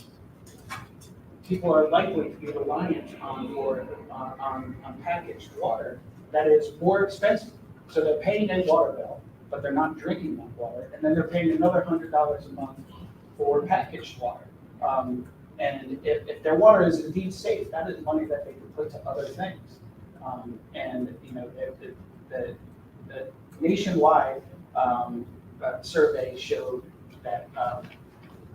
Speaker 4: people are likely to be reliant on packaged water that is more expensive. So they're paying a water bill, but they're not drinking that water. And then they're paying another $100 a month for packaged water. And if their water is indeed safe, that is money that they can put to other things. The nationwide survey showed that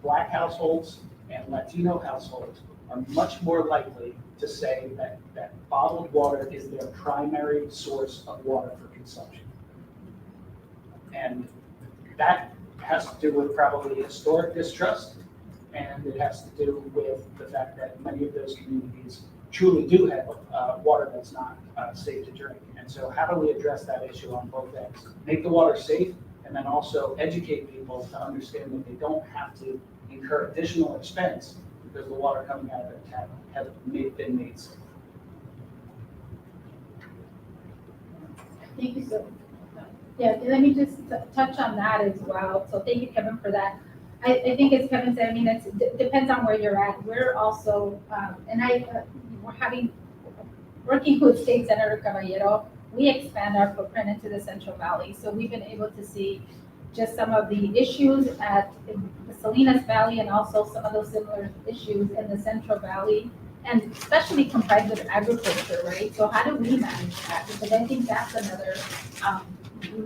Speaker 4: Black households and Latino households are much more likely to say that bottled water is their primary source of water for consumption. And that has to do with probably historic distrust, and it has to do with the fact that many of those communities truly do have water that's not safe to drink. And so how do we address that issue on both ends? Make the water safe, and then also educate people to understand that they don't have to incur additional expense because the water coming out of their tap has been made safe.
Speaker 3: Thank you so much. Yeah, let me just touch on that as well. So thank you, Kevin, for that. I think as Kevin said, it depends on where you're at. We're also, we're working with State Senator Caballero, we expand our footprint into the Central Valley. So we've been able to see just some of the issues at the Salinas Valley and also some of those similar issues in the Central Valley, and especially comprised with agriculture, right? So how do we manage that? Because I think that's another,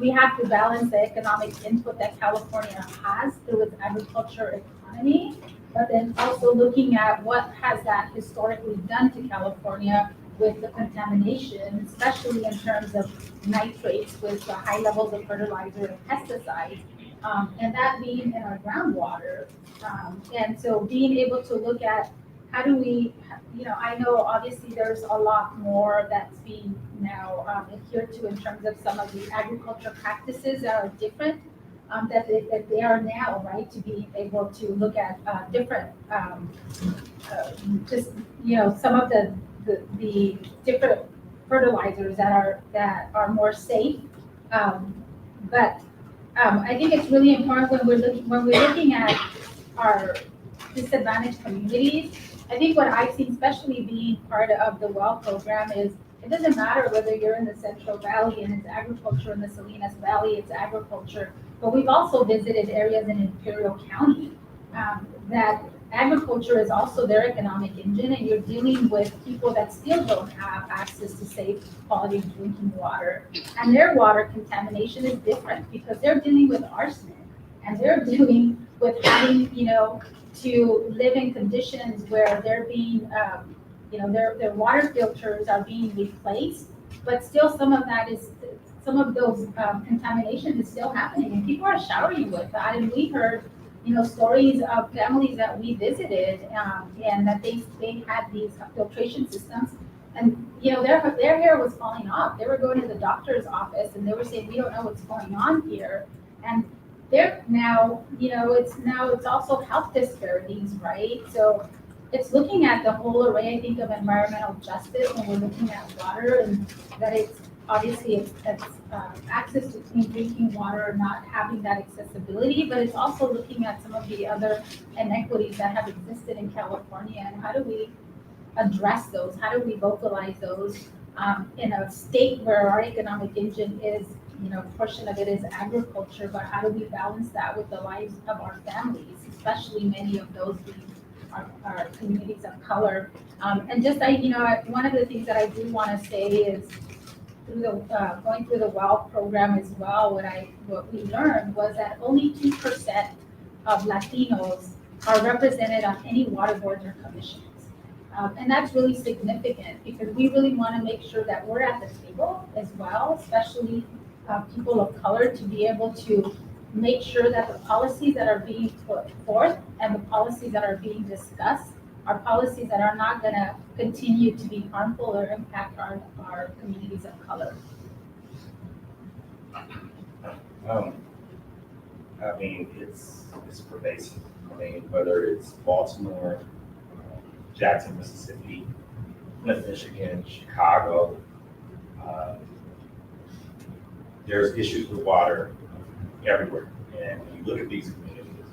Speaker 3: we have to balance the economic input that California has through its agriculture economy, but then also looking at what has that historically done to California with the contamination, especially in terms of nitrates with the high levels of fertilizer and pesticides, and that being in our groundwater. And so being able to look at how do we, I know obviously there's a lot more that's being now adhered to in terms of some of the agriculture practices that are different, that they are now, right, to be able to look at different, some of the different fertilizers that are more safe. But I think it's really important when we're looking at our disadvantaged communities. I think what I've seen, especially being part of the WELL program, is it doesn't matter whether you're in the Central Valley and it's agriculture, in the Salinas Valley, it's agriculture, but we've also visited areas in Imperial County that agriculture is also their economic engine, and you're dealing with people that still don't have access to safe quality drinking water. And their water contamination is different because they're dealing with arsenic, and they're dealing with having, to live in conditions where they're being, their water filters are being replaced, but still some of those contamination is still happening, and people are showering with that. And we heard, stories of families that we visited, and that they had these filtration systems, and their hair was falling off. They were going to the doctor's office, and they were saying, we don't know what's going on here. And they're now, it's also health disparities, right? So it's looking at the whole array, I think, of environmental justice when we're looking at water, and that it's obviously it's access to clean drinking water, not having that accessibility, but it's also looking at some of the other inequities that have existed in California, and how do we address those? How do we vocalize those in a state where our economic engine is, a portion of it is agriculture, but how do we balance that with the lives of our families, especially many of those being our communities of color? And just, one of the things that I do want to say is, through the, going through the WELL program as well, what we learned was that only 2% of Latinos are represented on any water boards or commissions. And that's really significant because we really want to make sure that we're at the table as well, especially people of color, to be able to make sure that the policies that are being put forth and the policies that are being discussed are policies that are not going to continue to be harmful or impact our communities of color.
Speaker 5: I mean, it's pervasive. I mean, whether it's Baltimore, Jackson, Mississippi, Flint, Michigan, Chicago, there's issues with water everywhere. And when you look at these communities,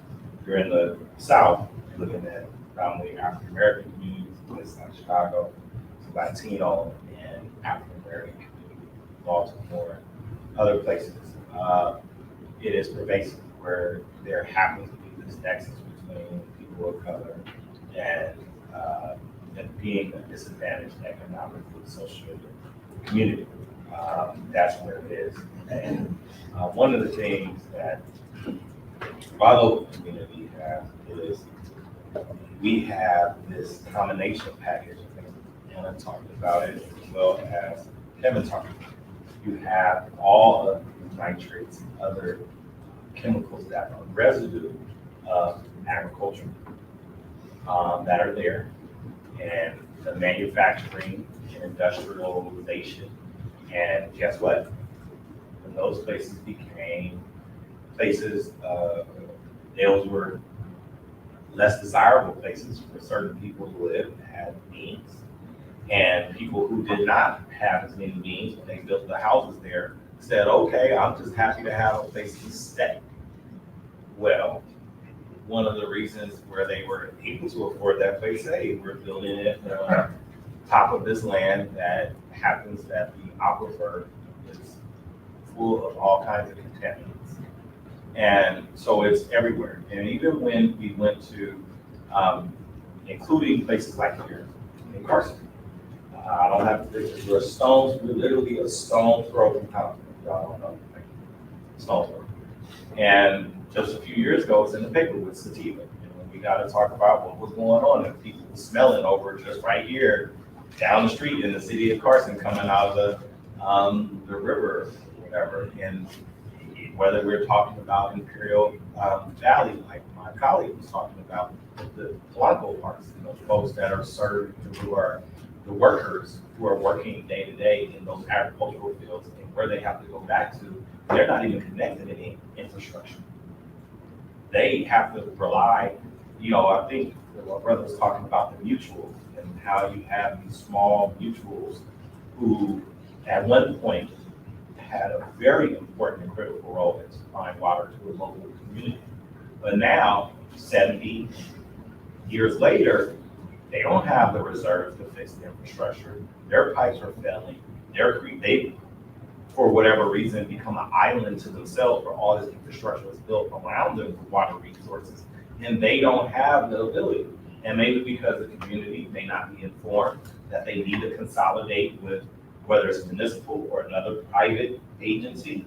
Speaker 5: you're in the South, you're looking at predominantly African-American communities, places like Chicago, Latino and African-American communities, Baltimore, other places. It is pervasive where there happens to be this nexus between people of color and being a disadvantaged economically, socially community. That's where it is. And one of the things that our local community has is we have this combination package. I think Anna talked about it as well as Kevin talked about it. You have all of the nitrates and other chemicals that are residue of agriculture that are there, and the manufacturing and industrialization. And guess what? When those places became places, those were less desirable places for certain people to live and have means. And people who did not have as many means, when they built the houses there, said, okay, I'm just happy to have a place to stay. Well, one of the reasons where they were able to afford that place, hey, we're building it on top of this land that happens that the aquifer is full of all kinds of contaminants. And so it's everywhere. And even when we went to, including places like here in Carson, I don't have pictures, we're literally a stone throw from town. Y'all don't know, like, stone throw. And just a few years ago, it was in the paper with sativa. And we got to talk about what was going on, and people were smelling over just right here down the street in the city of Carson, coming out of the river or whatever. And whether we're talking about Imperial Valley, like my colleague was talking about, the Polanco parks, those folks that are served, who are the workers who are working day to day in those agricultural fields, and where they have to go back to, they're not even connected to any infrastructure. They have to rely, I think my brother was talking about the mutuals and how you have these small mutuals who at one point had a very important and critical role in supplying water to a local community. But now, 70 years later, they don't have the reserves to fix the infrastructure. Their pipes are failing. They, for whatever reason, become an island to themselves, where all this infrastructure is built around them for water resources, and they don't have the ability. And maybe because the community may not be informed that they need to consolidate with, whether it's municipal or another private agency,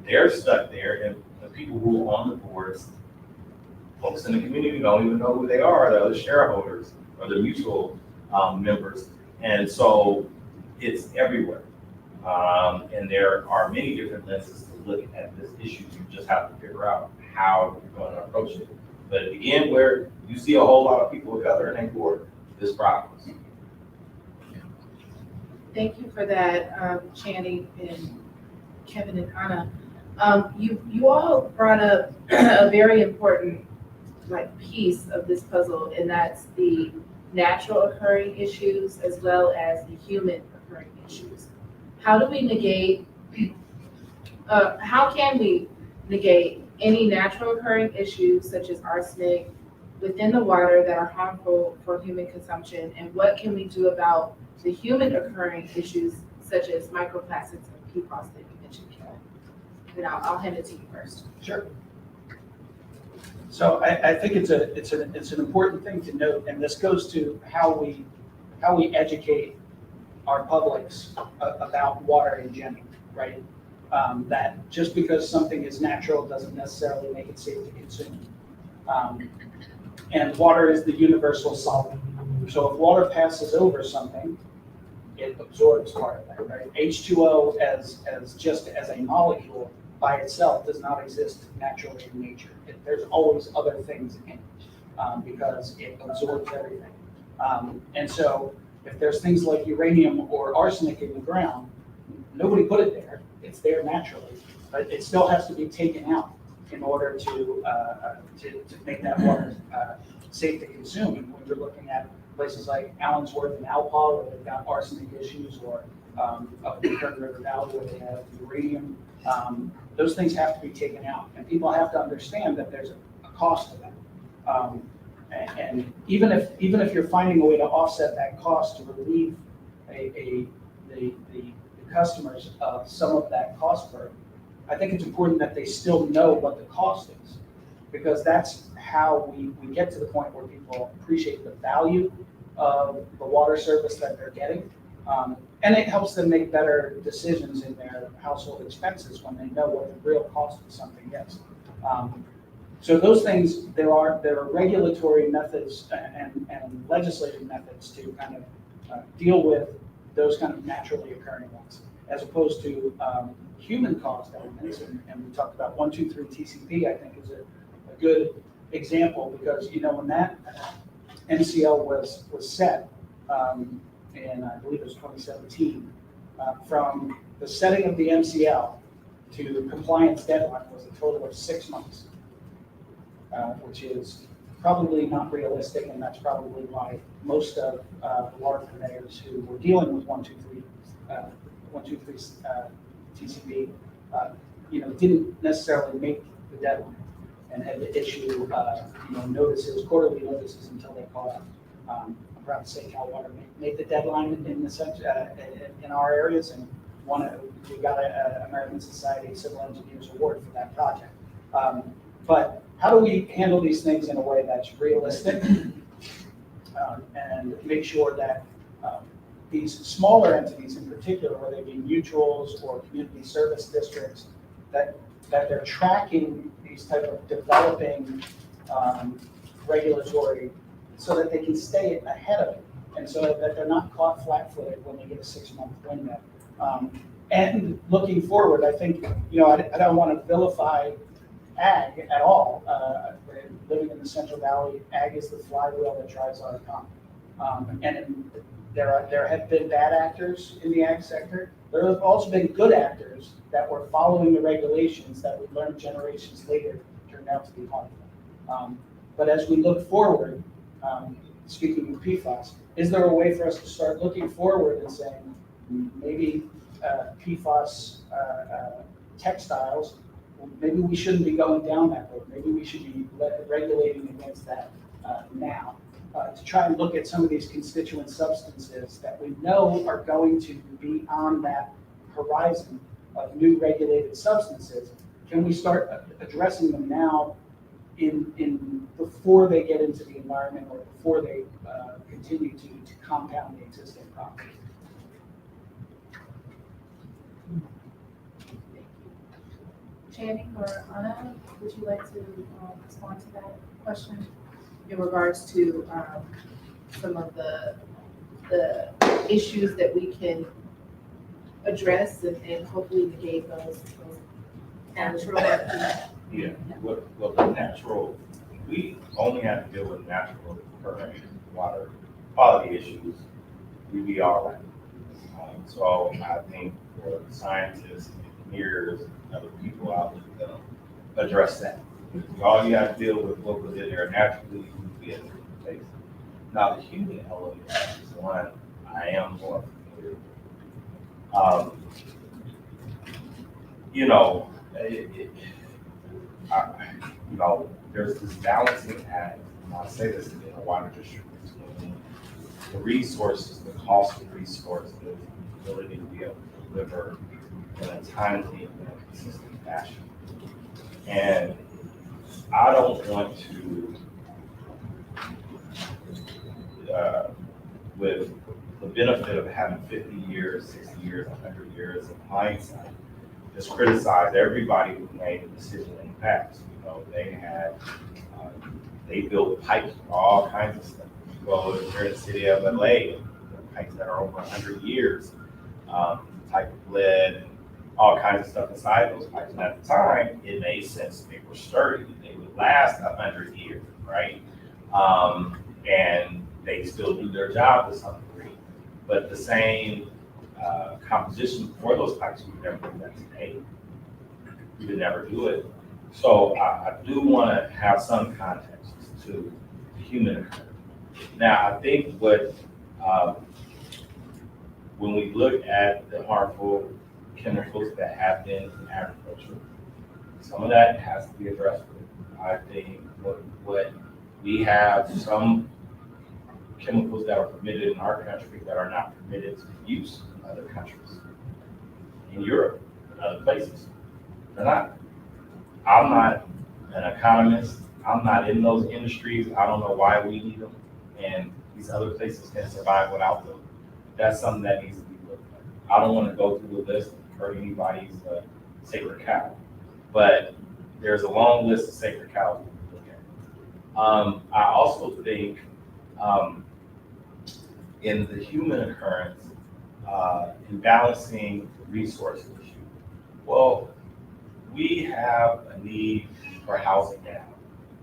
Speaker 5: they're stuck there, and the people who are on the boards, folks in the community don't even know who they are, the other shareholders or the mutual members. And so it's everywhere. And there are many different lenses to look at this issue. You just have to figure out how you're going to approach it. But again, where you see a whole lot of people of color in board, this problem.
Speaker 1: Thank you for that, Channing and Kevin and Anna. You all brought up a very important piece of this puzzle, and that's the natural occurring issues as well as the human occurring issues. How do we negate, how can we negate any natural occurring issues such as arsenic within the water that are harmful for human consumption? And what can we do about the human occurring issues such as microplastics and PFAS that you mentioned, Kevin? And I'll hand it to you first.
Speaker 4: Sure. So I think it's an important thing to note, and this goes to how we educate our publics about water in general, right? That just because something is natural doesn't necessarily make it safe to consume. And water is the universal solvent. So if water passes over something, it absorbs part of that, right? H2O as just as a molecule by itself does not exist naturally in nature. There's always other things in it because it absorbs everything. And so if there's things like uranium or arsenic in the ground, nobody put it there. It's there naturally, but it still has to be taken out in order to make that water safe to consume. And when you're looking at places like Allensworth and Alpaw, where they've got arsenic issues, or up in Kern River Valley, where they have uranium, those things have to be taken out. And people have to understand that there's a cost to that. And even if you're finding a way to offset that cost to relieve the customers of some of that cost burden, I think it's important that they still know what the cost is, because that's how we get to the point where people appreciate the value of the water service that they're getting. And it helps them make better decisions in their household expenses when they know what the real cost of something is. So those things, there are regulatory methods and legislative methods to kind of deal with those kind of naturally occurring ones, as opposed to human caused elements. And we talked about 123 TCP, I think is a good example, because when that MCL was set in, I believe it was 2017, from the setting of the MCL to compliance deadline was a total of 6 months, which is probably not realistic, and that's probably why most of the water purveyors who were dealing with 123 TCP, didn't necessarily make the deadline and had to issue, notices, quarterly notices until they caught up. I'm proud to say Cal Water made the deadline in our areas, and we got an American Society of Civil Engineers award for that project. But how do we handle these things in a way that's realistic and make sure that these smaller entities in particular, whether they be mutuals or community service districts, that they're tracking these type of developing regulatory so that they can stay ahead of it, and so that they're not caught flat-footed when they get a 6-month window. And looking forward, I think, I don't want to vilify ag at all. Living in the Central Valley, ag is the flywheel that drives our economy. And there have been bad actors in the ag sector. There have also been good actors that were following the regulations that we learned generations later turned out to be harmful. But as we look forward, speaking of PFAS, is there a way for us to start looking forward and saying maybe PFAS textiles, maybe we shouldn't be going down that road. Maybe we should be regulating against that now, to try and look at some of these constituent substances that we know are going to be on that horizon of new regulated substances. Can we start addressing them now in before they get into the environment or before they continue to compound the existing problems?
Speaker 1: Channing or Anna, would you like to respond to that question in regards to some of the issues that we can address and hopefully negate those natural?
Speaker 5: Yeah, well, the natural, we only have to deal with natural occurring water quality issues. We'd be all right. So I think for scientists, engineers, and other people out there, they'll address that. All you have to deal with what was in there naturally, would be a different place. Now, the human element is one I am more familiar with. There's this balancing act, and I'll say this in the water district, between the resources, the cost of resources, the ability to be able to deliver in a timely and consistent fashion. And I don't want to, with benefit of having 50 years, 60 years, 100 years of hindsight, just criticize everybody who made a decision in the past. You know, they built pipes for all kinds of stuff. Well, here in the city of LA, pipes that are over 100 years, type of lead, and all kinds of stuff inside those pipes. And at the time, it made sense. They were sturdy. They would last 100 years, right? And they still do their job to some degree. But the same composition for those pipes, we would never do that today. We would never do it. So I do want to have some context to the human occurrence. Now, I think what when we look at the harmful chemicals that have been in agriculture, some of that has to be addressed. I think what we have some chemicals that are permitted in our country that are not permitted to use in other countries, in Europe and other places. They're not. I'm not an economist. I'm not in those industries. I don't know why we need them, and these other places can survive without them. That's something that needs to be looked at. I don't want to go through the list for anybody's sacred cow, but there's a long list of sacred cows we can look at. I also think in the human occurrence, in balancing resource issue, well, we have a need for housing now.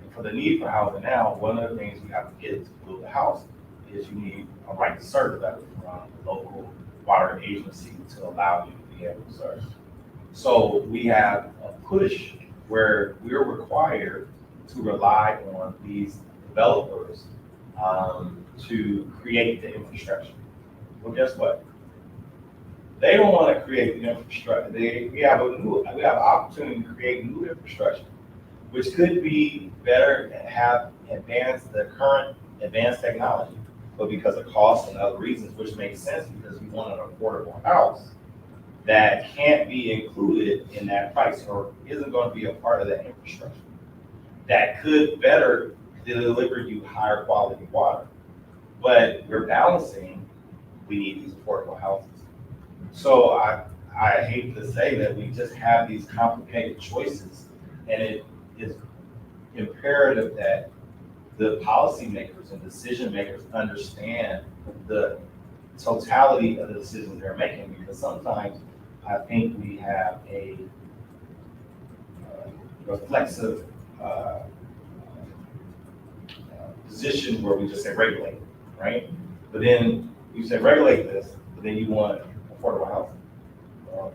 Speaker 5: And for the need for housing now, one of the things we have to get to build a house is you need a right to serve letter from the local water agency to allow you to be able to serve. So we have a push where we're required to rely on these developers to create the infrastructure. Well, guess what? They don't want to create the infrastructure. We have an opportunity to create new infrastructure, which could be better and have the current advanced technology, but because of cost and other reasons, which makes sense because we want an affordable house that can't be included in that price or isn't going to be a part of that infrastructure that could better deliver you higher quality water. But we're balancing, we need these affordable houses. So I hate to say that we just have these complicated choices, and it is imperative that the policymakers and decision makers understand the totality of the decisions they're making, because sometimes I think we have a reflexive position where we just say regulate, right? But then you say regulate this, but then you want affordable housing.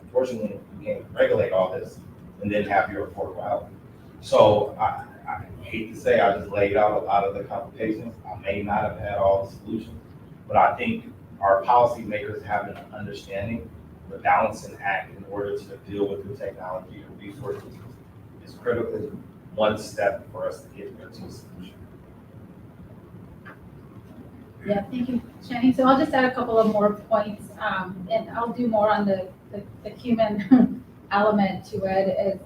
Speaker 5: Unfortunately, you can't regulate all this and then have your affordable housing. So I hate to say I just laid out a lot of the complications. I may not have had all the solutions, but I think our policymakers have an understanding the balancing act in order to deal with the technology and resources is critical, is one step for us to get there to a solution.
Speaker 3: Yeah, thank you, Channing. So I'll just add a couple of more points, and I'll do more on the human element to it as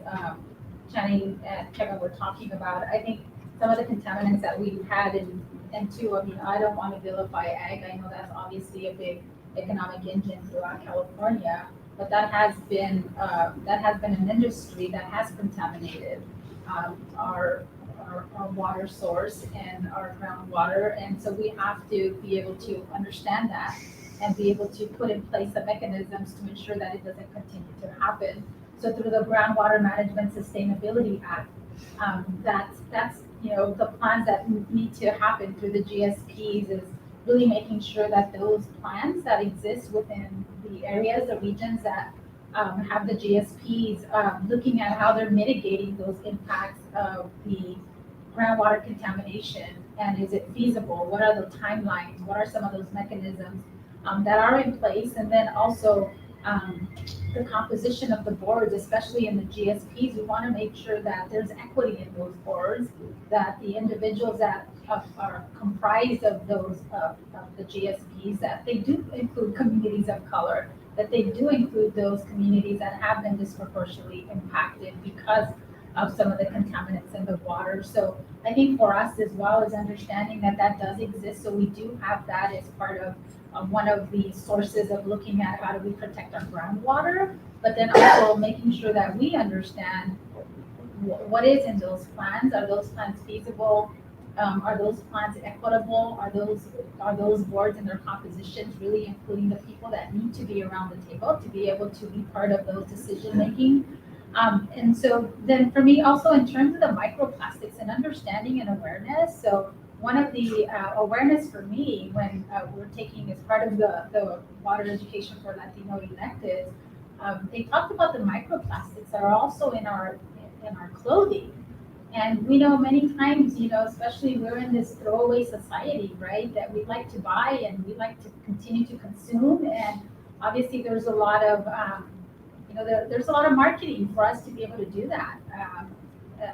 Speaker 3: Channing and Kevin were talking about. I think some of the contaminants that we've had and too, I mean, I don't want to vilify ag. I know that's obviously a big economic engine throughout California, but that has been an industry that has contaminated our water source and our groundwater. And so we have to be able to understand that and be able to put in place the mechanisms to ensure that it doesn't continue to happen. So through the Groundwater Management Sustainability Act, that's the plans that need to happen through the GSPs is really making sure that those plans that exist within the areas, the regions that have the GSPs, looking at how they're mitigating those impacts of the groundwater contamination, and is it feasible? What are the timelines? What are some of those mechanisms that are in place? And then also the composition of the boards, especially in the GSPs, we want to make sure that there's equity in those boards, that the individuals that are comprised of those of the GSPs, that they do include communities of color, that they do include those communities that have been disproportionately impacted because of some of the contaminants in the water. So I think for us as well as understanding that that does exist, so we do have that as part of one of the sources of looking at how do we protect our groundwater, but then also making sure that we understand what is in those plans. Are those plans feasible? Are those plans equitable? Are those boards and their compositions really including the people that need to be around the table to be able to be part of those decision making? And so then for me also in terms of the microplastics and understanding and awareness, so one of the awareness for me when we're taking as part of the water education for Latino electeds, they talked about the microplastics that are also in our clothing. And we know many times, especially we're in this throwaway society, right? That we like to buy and we like to continue to consume. And obviously there's a lot of, there's a lot of marketing for us to be able to do that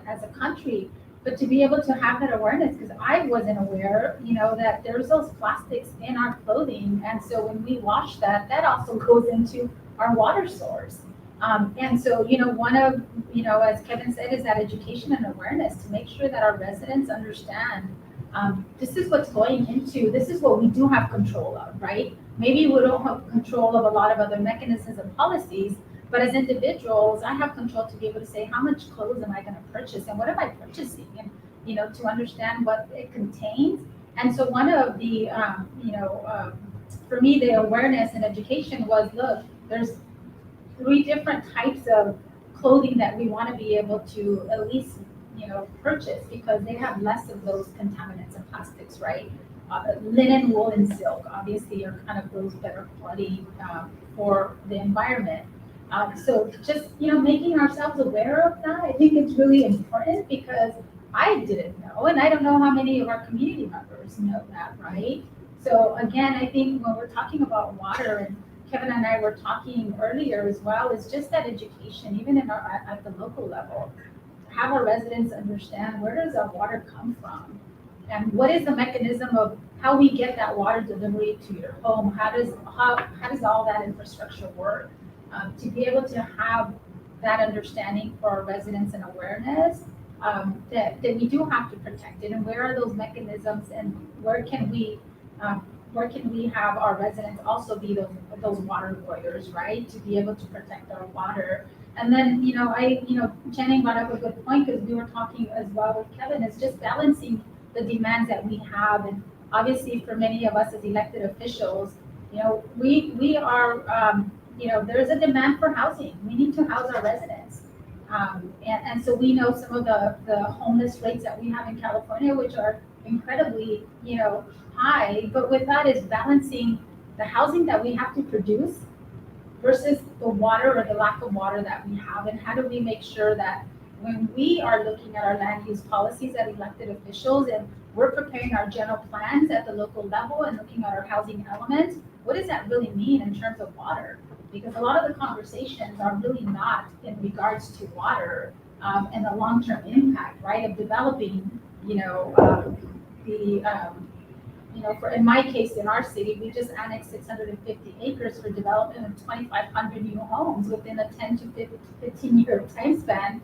Speaker 3: as a country. But to be able to have that awareness, because I wasn't aware, that there's those plastics in our clothing. And so when we wash that, that also goes into our water source. And so, one of, as Kevin said, is that education and awareness to make sure that our residents understand this is what's going into, this is what we do have control of, right? Maybe we don't have control of a lot of other mechanisms and policies, but as individuals, I have control to be able to say, how much clothes am I going to purchase and what am I purchasing? And, to understand what it contains. And so one of the, for me, the awareness and education was, look, there's 3 different types of clothing that we want to be able to at least, purchase because they have less of those contaminants and plastics, right? Linen, wool, and silk obviously are kind of those better quality for the environment. So just, making ourselves aware of that, I think it's really important because I didn't know, and I don't know how many of our community members know that, right? So again, I think when we're talking about water, and Kevin and I were talking earlier as well, is just that education, even at the local level. Have our residents understand where does our water come from? And what is the mechanism of how we get that water delivery to your home? How does all that infrastructure work? To be able to have that understanding for our residents and awareness that we do have to protect it, and where are those mechanisms, and where can we have our residents also be those water warriors, right? To be able to protect our water. And then, Channing brought up a good point because we were talking as well with Kevin, is just balancing the demands that we have. And obviously for many of us as elected officials, we are, there's a demand for housing. We need to house our residents. And so we know some of the homeless rates that we have in California, which are incredibly, high, but with that is balancing the housing that we have to produce versus the water or the lack of water that we have, and how do we make sure that when we are looking at our land use policies as elected officials and we're preparing our general plans at the local level and looking at our housing elements, what does that really mean in terms of water? Because a lot of the conversations are really not in regards to water and the long-term impact, right, of developing, in my case, in our city, we just annexed 650 acres for development of 2,500 new homes within a 10 to 15-year time span.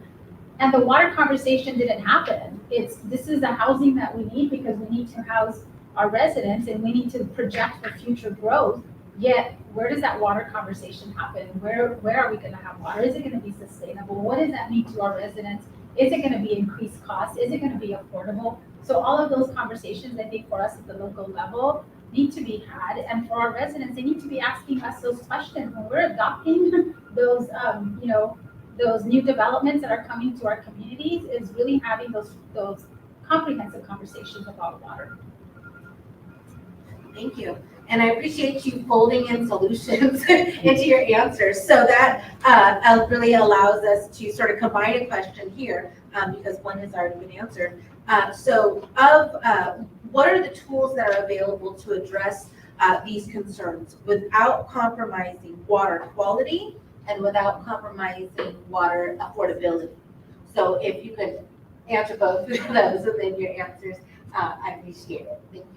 Speaker 3: And the water conversation didn't happen. This is the housing that we need because we need to house our residents and we need to project for future growth. Yet, where does that water conversation happen? Where are we going to have water? Is it going to be sustainable? What does that mean to our residents? Is it going to be increased costs? Is it going to be affordable? So all of those conversations, I think, for us at the local level need to be had. And for our residents, they need to be asking us those questions. When we're adopting those, those new developments that are coming to our communities, is really having those comprehensive conversations about water.
Speaker 2: Thank you. And I appreciate you folding in solutions into your answers. So that really allows us to sort of combine a question here because one has already been answered. What are the tools that are available to address these concerns without compromising water quality and without compromising water affordability? So if you could answer both of those within your answers, I appreciate it. Thank you.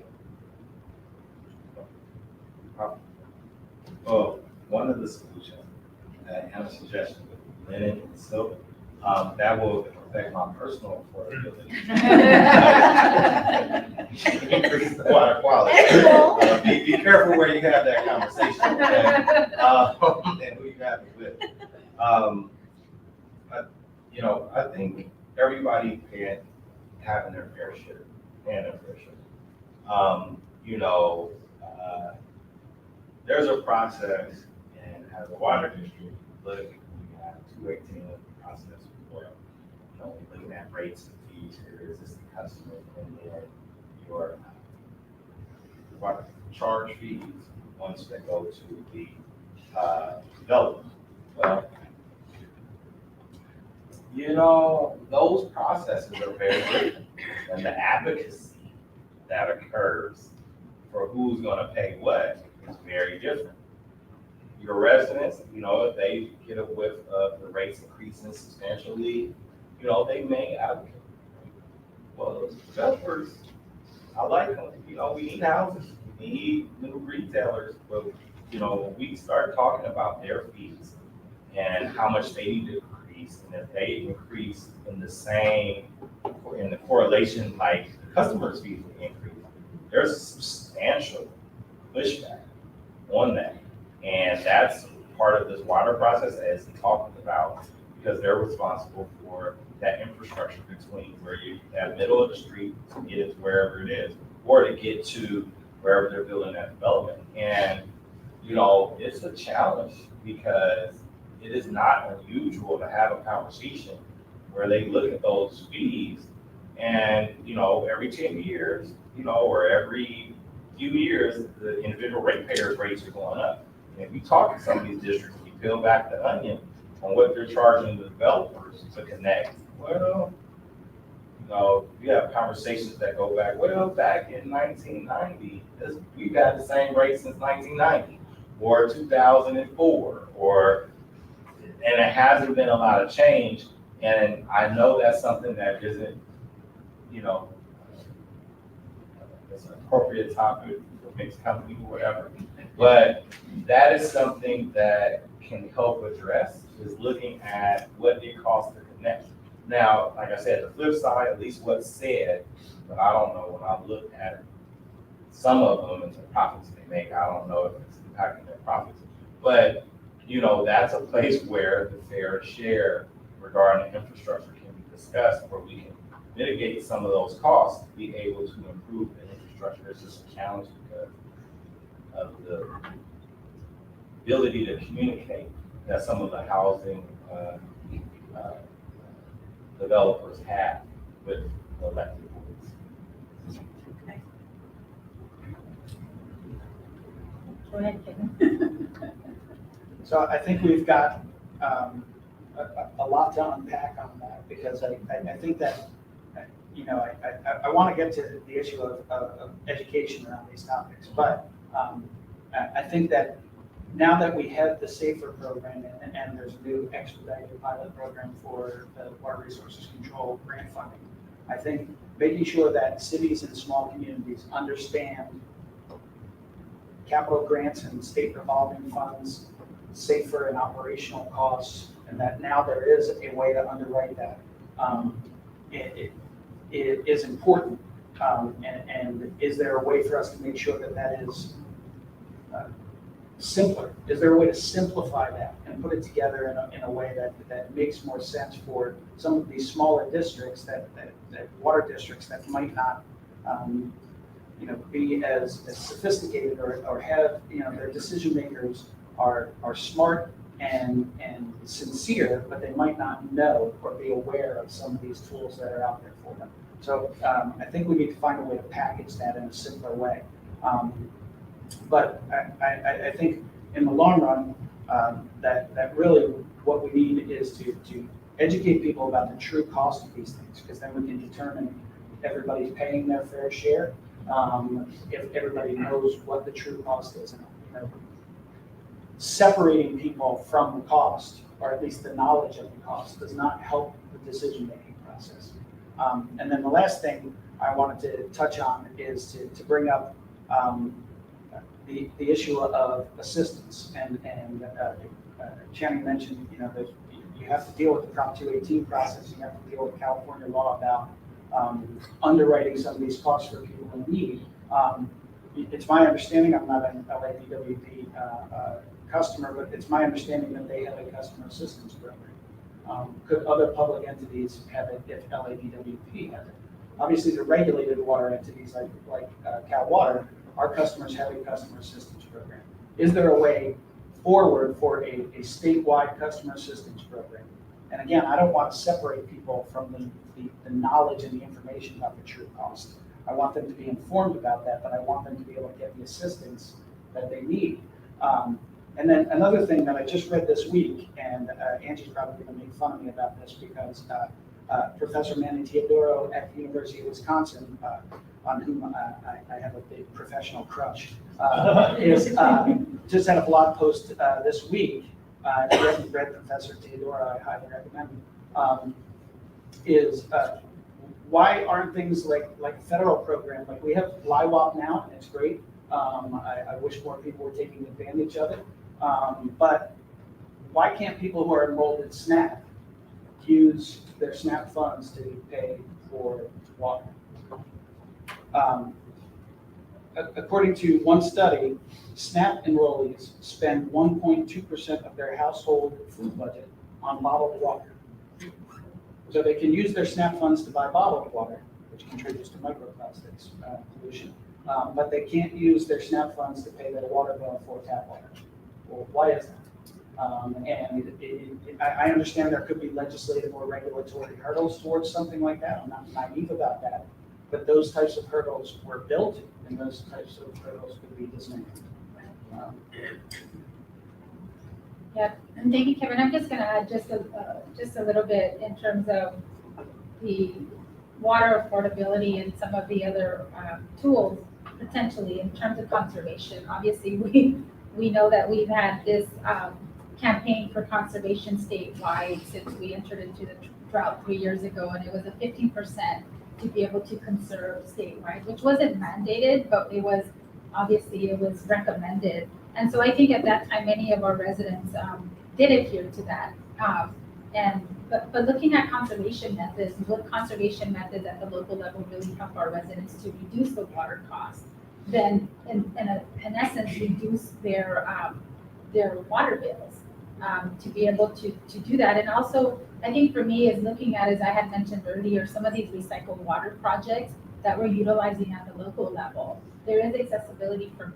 Speaker 5: Well, one of the solutions, I have a suggestion with linen and silk, that will affect my personal affordability. increase the water quality. Be careful where you have that conversation, okay? And who you have it with. I think everybody can having their fair share, and their fair share. There's a process, and as a water district, look, we have 218 process for, looking at rates and fees for your existing customers, and then your water charge fees, ones that go to the developers. Well, those processes are very different, and the advocacy that occurs for who's gonna pay what is very different. Your residents, if they get a whiff of the rates increasing substantially, they may advocate. Well, developers, I like them, we need houses, we need new retailers, but, when we start talking about their fees and how much they need to increase, and if they increase in the correlation like customers' fees will increase, there's substantial pushback on that. And that's part of this water process as he talked about, because they're responsible for that infrastructure between where that middle of the street to get it to wherever it is, or to get to wherever they're building that development. And, it's a challenge because it is not unusual to have a conversation where they look at those fees and, every 10 years, or every few years, the individual ratepayers' rates are going up. And if you talk to some of these districts, you peel back the onion on what they're charging the developers to connect. Well, we have conversations that go back, back in 1990, we've had the same rate since 1990 or 2004, and it hasn't been a lot of change. And I know that's something that isn't, it's an appropriate topic for mixed company or whatever. But that is something that can help address, is looking at what it costs to connect. Now, like I said, the flip side, at least what's said, but I don't know, when I look at some of them and the profits they make, I don't know if it's impacting their profits. But, that's a place where the fair share regarding the infrastructure can be discussed, where we can mitigate some of those costs to be able to improve the infrastructure. It's just a challenge because of the ability to communicate that some of the housing developers have with elected boards.
Speaker 3: Go ahead, Kevin.
Speaker 4: So I think we've got a lot to unpack on that, because I think that, I want to get to the issue of education around these topics, but I think that now that we have the SAFER program and there's a new expedited pilot program for the Water Resources Control grant funding, I think making sure that cities and small communities understand capital grants and state revolving funds, SAFER and operational costs, and that now there is a way to underwrite that. It is important. And is there a way for us to make sure that that is simpler? Is there a way to simplify that and put it together in a way that makes more sense for some of these smaller districts, that water districts that might not be as sophisticated or have, their decision makers are smart and sincere, but they might not know or be aware of some of these tools that are out there for them. So I think we need to find a way to package that in a simpler way. But I think in the long run, that really what we need is to educate people about the true cost of these things, because then we can determine if everybody's paying their fair share, if everybody knows what the true cost is. And, separating people from the cost, or at least the knowledge of the cost, does not help the decision-making process. And then the last thing I wanted to touch on is to bring up the issue of assistance. And Channing mentioned, you have to deal with the Prop 218 process. You have to deal with California law about underwriting some of these costs for people in need. It's my understanding, I'm not an LADWP customer, but it's my understanding that they have a customer assistance program. Could other public entities have it if LADWP has it? Obviously, the regulated water entities like Cal Water, our customers have a customer assistance program. Is there a way forward for a statewide customer assistance program? And again, I don't want to separate people from the knowledge and the information about the true cost. I want them to be informed about that, but I want them to be able to get the assistance that they need. And then another thing that I just read this week, and Angie's probably going to make fun of me about this because Professor Manny Teodoro at the University of Wisconsin, on whom I have a big professional crush, just had a blog post this week. If you haven't read Professor Teodoro, I highly recommend it. Why aren't things like a federal program? Like we have LIWAP now, and it's great. I wish more people were taking advantage of it. But why can't people who are enrolled in SNAP use their SNAP funds to pay for water? According to one study, SNAP enrollees spend 1.2% of their household food budget on bottled water. So they can use their SNAP funds to buy bottled water, which contributes to microplastics pollution, but they can't use their SNAP funds to pay their water bill for tap water. Well, why is that? I understand there could be legislative or regulatory hurdles towards something like that. I'm not naive about that, but those types of hurdles were built, and those types of hurdles could be dismantled.
Speaker 3: Yeah, and thank you, Kevin. I'm just going to add just a little bit in terms of the water affordability and some of the other tools potentially in terms of conservation. Obviously, we know that we've had this campaign for conservation statewide since we entered into the drought 3 years ago, and it was a 15% to be able to conserve statewide, which wasn't mandated, but it was recommended. And so I think at that time, many of our residents did adhere to that. But looking at conservation methods, would conservation methods at the local level really help our residents to reduce the water costs? Then, in essence, reduce their water bills to be able to do that. And also, I think for me, is looking at, as I had mentioned earlier, some of these recycled water projects that we're utilizing at the local level. There is accessibility for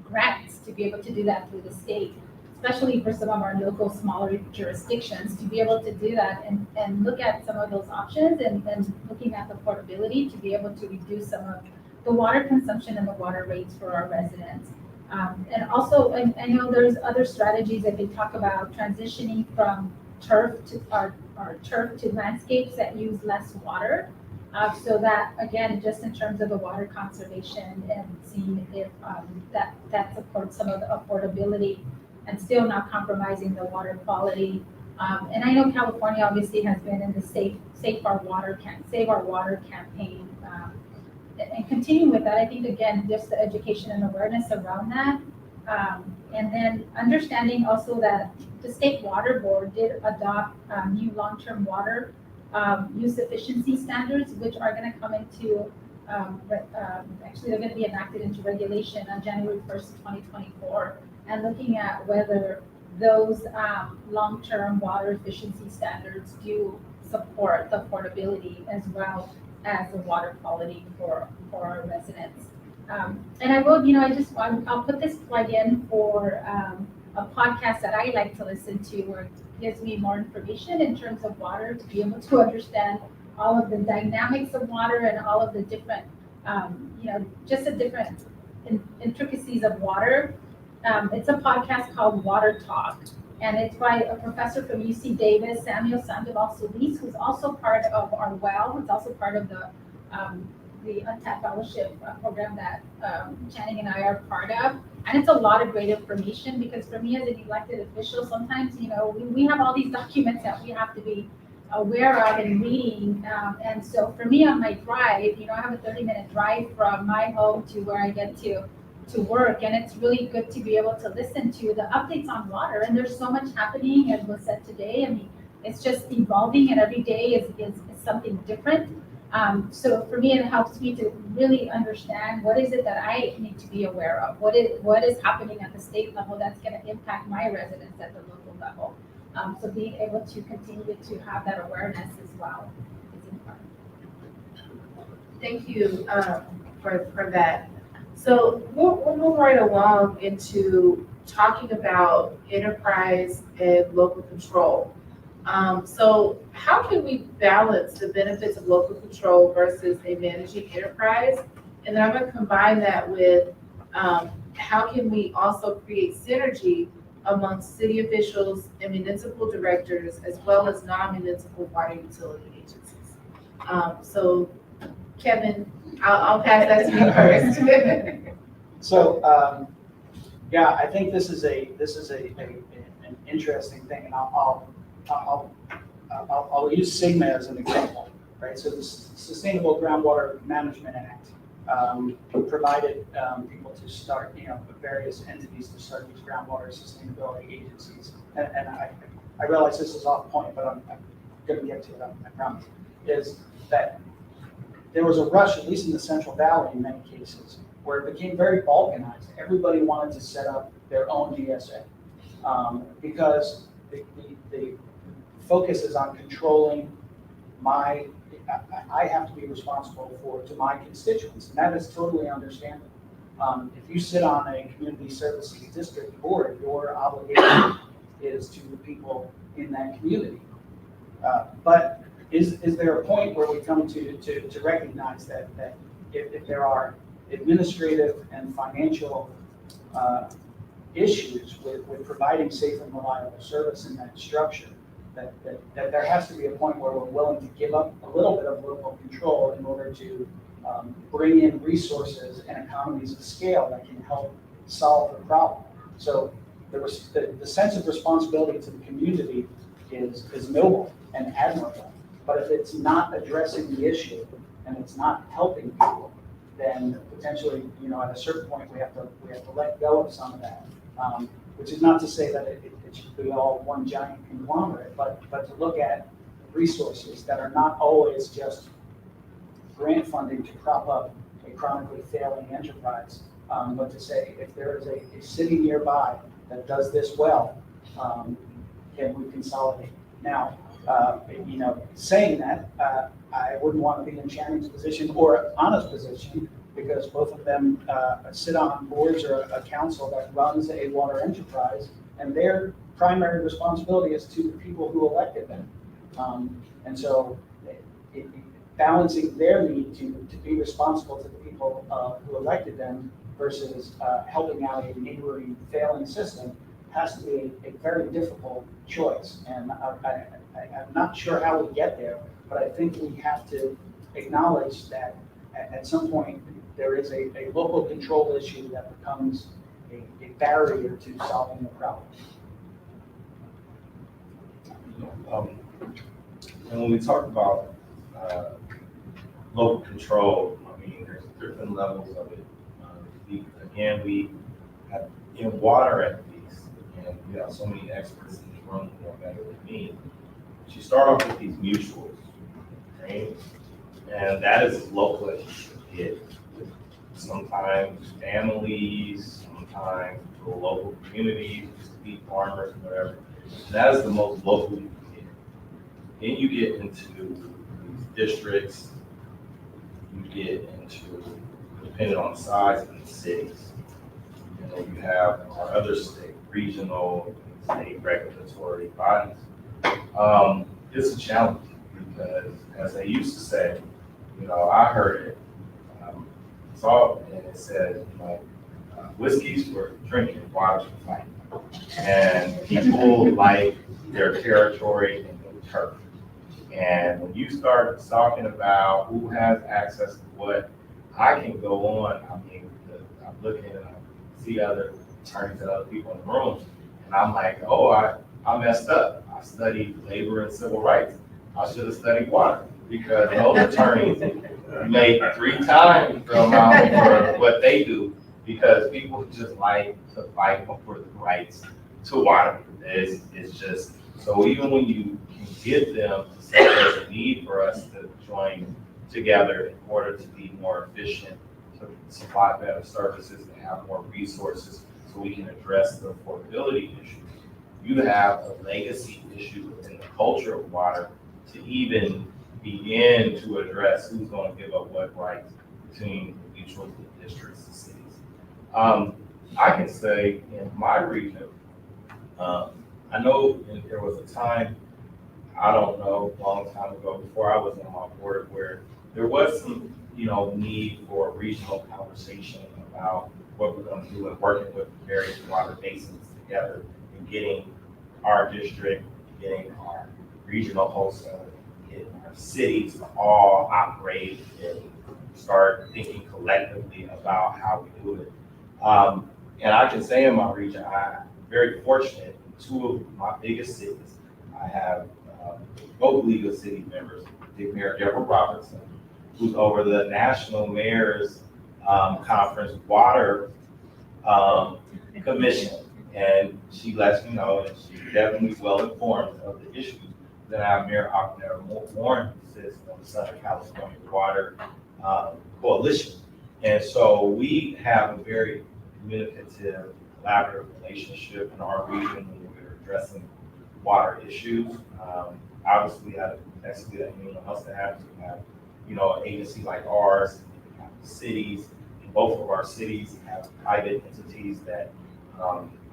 Speaker 3: grants to be able to do that through the state, especially for some of our local smaller jurisdictions, to be able to do that and look at some of those options and looking at the affordability to be able to reduce some of the water consumption and the water rates for our residents. And also, I know there's other strategies that they talk about transitioning from turf to our turf to landscapes that use less water. So that, again, just in terms of the water conservation and seeing if that supports some of the affordability and still not compromising the water quality. And I know California obviously has been in the Save Our Water campaign. And continuing with that, I think, again, just the education and awareness around that. And then understanding also that the State Water Board did adopt new long-term water use efficiency standards, which are going to come into, actually they're going to be enacted into regulation on January 1st, 2024, and looking at whether those long-term water efficiency standards do support the affordability as well as the water quality for our residents. And I will, I'll put this plug in for a podcast that I like to listen to where it gives me more information in terms of water to be able to understand all of the dynamics of water and all of the different, just the different intricacies of water. It's a podcast called Water Talk, and it's by a professor from UC Davis, Samuel Sandoval-Solis, who's also part of our WELL. It's also part of the Untapped Fellowship program that Channing and I are part of. And it's a lot of great information because for me as an elected official, sometimes, we have all these documents that we have to be aware of and reading. And so for me on my drive, I have a 30-minute drive from my home to where I get to work. And it's really good to be able to listen to the updates on water. And there's so much happening, as was said today. I mean, it's just evolving, and every day is something different. So for me, it helps me to really understand what is it that I need to be aware of, what is happening at the state level that's going to impact my residents at the local level. So being able to continue to have that awareness as well is important.
Speaker 1: Thank you for that. So we'll move right along into talking about enterprise and local control. So how can we balance the benefits of local control versus a managing enterprise? And then I'm going to combine that with how can we also create synergy amongst city officials and municipal directors, as well as non-municipal water utility agencies. So Kevin, I'll pass that to you first.
Speaker 4: So, yeah, I think this is an interesting thing, and I'll use SIGMA as an example, right? So the Sustainable Groundwater Management Act provided people to start, various entities to start these groundwater sustainability agencies. And I realize this is off point, but I'm going to get to it, I promise, is that there was a rush, at least in the Central Valley in many cases, where it became very balkanized. Everybody wanted to set up their own GSA because the focus is on controlling I have to be responsible to my constituents, and that is totally understandable. If you sit on a community services district board, your obligation is to the people in that community. But is there a point where we come to recognize that if there are administrative and financial issues with providing safe and reliable service in that structure, that there has to be a point where we're willing to give up a little bit of local control in order to bring in resources and economies of scale that can help solve the problem. So the sense of responsibility to the community is noble and admirable, but if it's not addressing the issue and it's not helping people, then potentially, at a certain point, we have to let go of some of that. Which is not to say that it should be all one giant conglomerate, but to look at resources that are not always just grant funding to prop up a chronically failing enterprise, but to say if there is a city nearby that does this well, can we consolidate? Now, saying that, I wouldn't want to be in Shannon's position or Anna's position, because both of them sit on boards or a council that runs a water enterprise, and their primary responsibility is to the people who elected them. And so balancing their need to be responsible to the people who elected them versus helping out a neighboring failing system has to be a very difficult choice. And I'm not sure how we get there, but I think we have to acknowledge that at some point there is a local control issue that becomes a barrier to solving the problem.
Speaker 5: And when we talk about local control, there's different levels of it. We have water at least, and we have so many experts in this room who know better than me. But you start off with these mutuals, right? And that is as local as you should get. Sometimes families, sometimes the local communities, just farmers, whatever. And that is the most local you can get. Then you get into these districts, you get into, depending on the size of the cities. You have our other state, regional, state regulatory bodies. It's a challenge because, as they used to say, I heard it, and it said, whiskey's for drinking, water's for fighting. And people like their territory and their turf. And when you start talking about who has access to what, I can go on. I'm looking and I see other attorneys and other people in the room, and I'm like, oh, I messed up. I studied labor and civil rights. I should have studied water, because those attorneys make 3 times the amount for what they do, because people just like to fight for the rights to water. It's just So even when you can get them to say there's a need for us to join together in order to be more efficient, to supply better services, to have more resources so we can address the affordability issue. You have a legacy issue within the culture of water to even begin to address who's going to give up what rights between each of the districts and cities. I can say in my region, I know there was a time, I don't know, a long time ago before I was on my board, where there was some, need for regional conversation about what we're going to do and working with various water basins together and getting our district, getting our regional wholesaler, getting our cities to all operate and start thinking collectively about how we do it. And I can say in my region, I'm very fortunate. Two of my biggest cities, I have both League of City members, Mayor Deborah Robertson, who's over the National Mayor's Conference Water Commission. And she lets me know that she's definitely well informed of the issues. Then I have Mayor Akner Warren, who sits on the Southern California Water Coalition. And so we have a very communicative, collaborative relationship in our region when we're addressing water issues. Obviously, out of Mexico, that anyone else to have, we have, an agency like ours, we have cities. In both of our cities have private entities that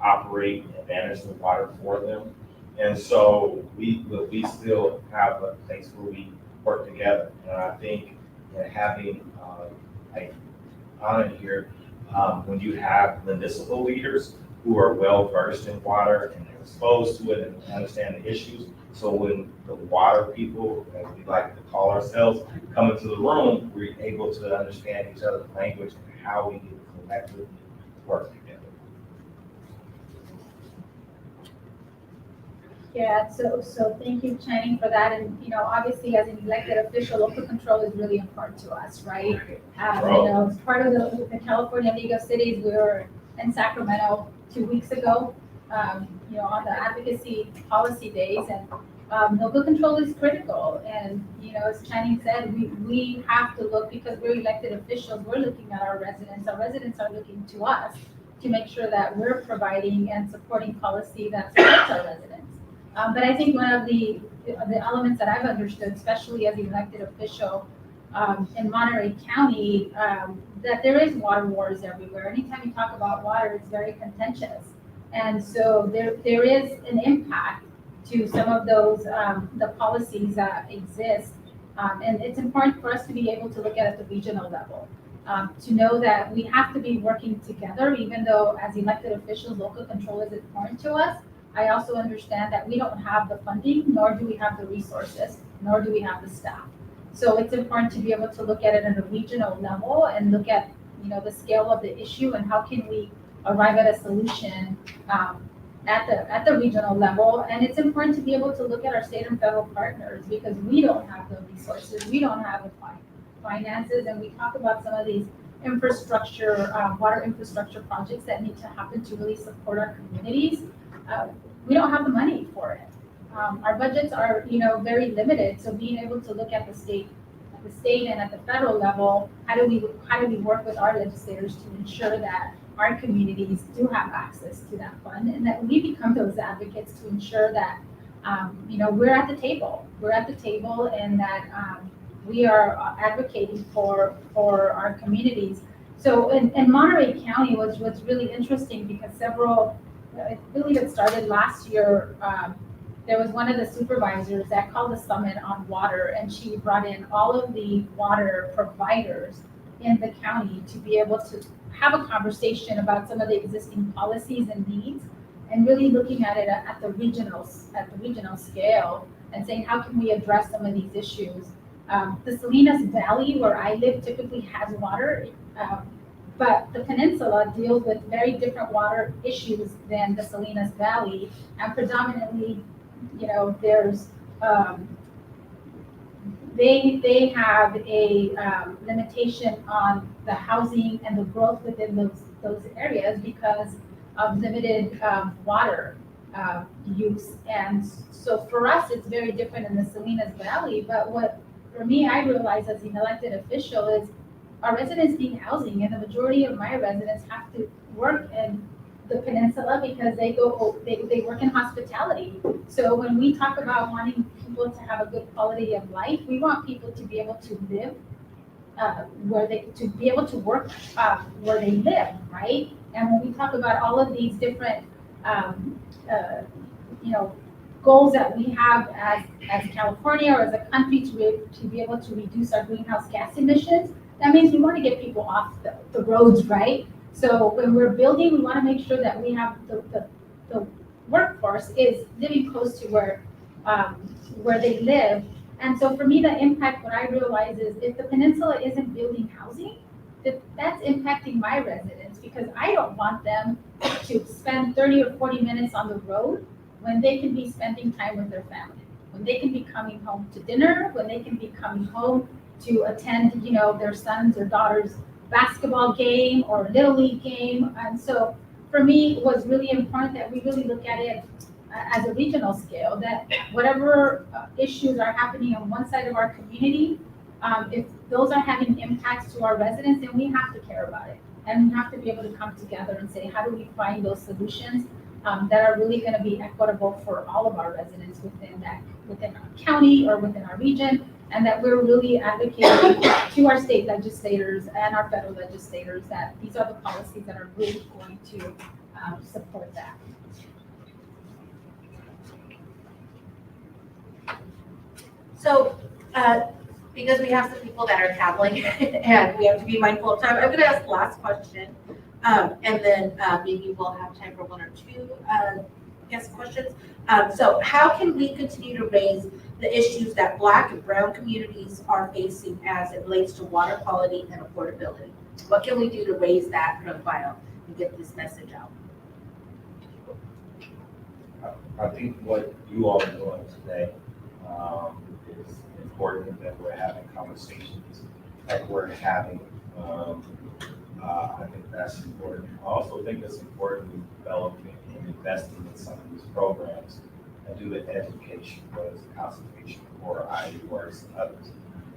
Speaker 5: operate and manage the water for them. And so we still have a place where we work together. And I think having on here, when you have municipal leaders who are well versed in water and they're exposed to it and understand the issues. So when the water people, as we like to call ourselves, come into the room, we're able to understand each other's language and how we can collectively work together.
Speaker 3: Yeah, so thank you, Channing, for that. And, obviously as an elected official, local control is really important to us, right? As part of the California League of Cities, we were in Sacramento 2 weeks ago, on the advocacy policy days, and local control is critical. And, as Channing said, we have to look, because we're elected officials, we're looking at our residents are looking to us to make sure that we're providing and supporting policy that supports our residents. But I think one of the elements that I've understood, especially as an elected official in Monterey County, that there is water wars everywhere. Anytime you talk about water, it's very contentious. And so there is an impact to some of those, the policies that exist. And it's important for us to be able to look at the regional level, to know that we have to be working together, even though as elected officials, local control is important to us. I also understand that we don't have the funding, nor do we have the resources, nor do we have the staff. So it's important to be able to look at it at a regional level and look at, the scale of the issue and how can we arrive at a solution at the regional level. And it's important to be able to look at our state and federal partners, because we don't have the resources, we don't have the finances, and we talk about some of these infrastructure, water infrastructure projects that need to happen to really support our communities. We don't have the money for it. Our budgets are, very limited. So being able to look at the state and at the federal level, how do we work with our legislators to ensure that our communities do have access to that fund, and that we become those advocates to ensure that, we're at the table. We're at the table, and that we are advocating for our communities. So in Monterey County was really interesting, because I believe it started last year. There was one of the supervisors that called a summit on water, and she brought in all of the water providers in the county to be able to have a conversation about some of the existing policies and needs, and really looking at it at the regional scale and saying, how can we address some of these issues? The Salinas Valley, where I live, typically has water, but the peninsula deals with very different water issues than the Salinas Valley, and predominantly, there's they have a limitation on the housing and the growth within those areas because of limited water use. And so for us, it's very different in the Salinas Valley. But what, for me, I realize as an elected official is our residents need housing, and the majority of my residents have to work in the peninsula because they work in hospitality. So when we talk about wanting people to have a good quality of life, we want people to be able to live to be able to work where they live, right? And when we talk about all of these different, goals that we have as California or as a country to be able to reduce our greenhouse gas emissions, that means we want to get people off the roads, right? So when we're building, we want to make sure that we have the workforce is living close to where they live. And so for me, the impact, what I realize is if the peninsula isn't building housing, that's impacting my residents because I don't want them to spend 30 or 40 minutes on the road when they can be spending time with their family, when they can be coming home to dinner, when they can be coming home to attend, their son's or daughter's basketball game or little league game. And so for me, it was really important that we really look at it as a regional scale, that whatever issues are happening on one side of our community, if those are having impacts to our residents, then we have to care about it. And we have to be able to come together and say, how do we find those solutions that are really going to be equitable for all of our residents within our county or within our region, and that we're really advocating to our state legislators and our federal legislators that these are the policies that are really going to support that.
Speaker 2: So, because we have some people that are traveling and we have to be mindful of time, I'm gonna ask the last question. And then maybe we'll have time for one or two guest questions. So how can we continue to raise the issues that Black and brown communities are facing as it relates to water quality and affordability? What can we do to raise that profile and get this message out?
Speaker 5: I think what you all are doing today is important, that we're having conversations like we're having. I think that's important. I also think it's important to develop and investing in some of these programs and do the education, whether it's consultation or ID works and others.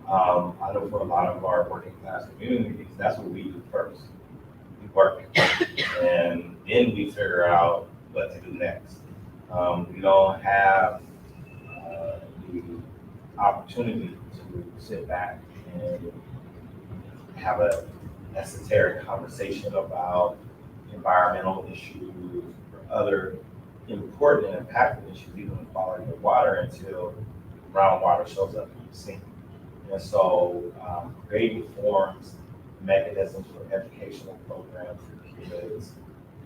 Speaker 5: I know for a lot of our working class communities, that's what we do first. We work and then we figure out what to do next. We don't have the opportunity to sit back and have a esoteric conversation about environmental issues or other important and impactful issues, even the quality of water, until groundwater shows up in the sink. And so creating forms, mechanisms for educational programs for kids,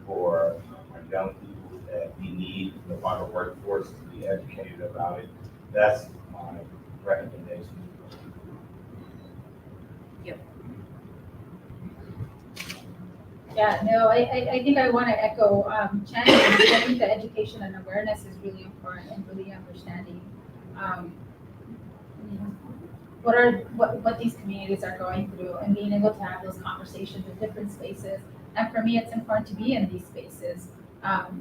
Speaker 5: for our young people that we need the water workforce to be educated about it, that's my recommendation.
Speaker 3: Yeah, no, I think I want to echo Channing. I think the education and awareness is really important, and really understanding what these communities are going through, and being able to have those conversations in different spaces. And for me, it's important to be in these spaces, as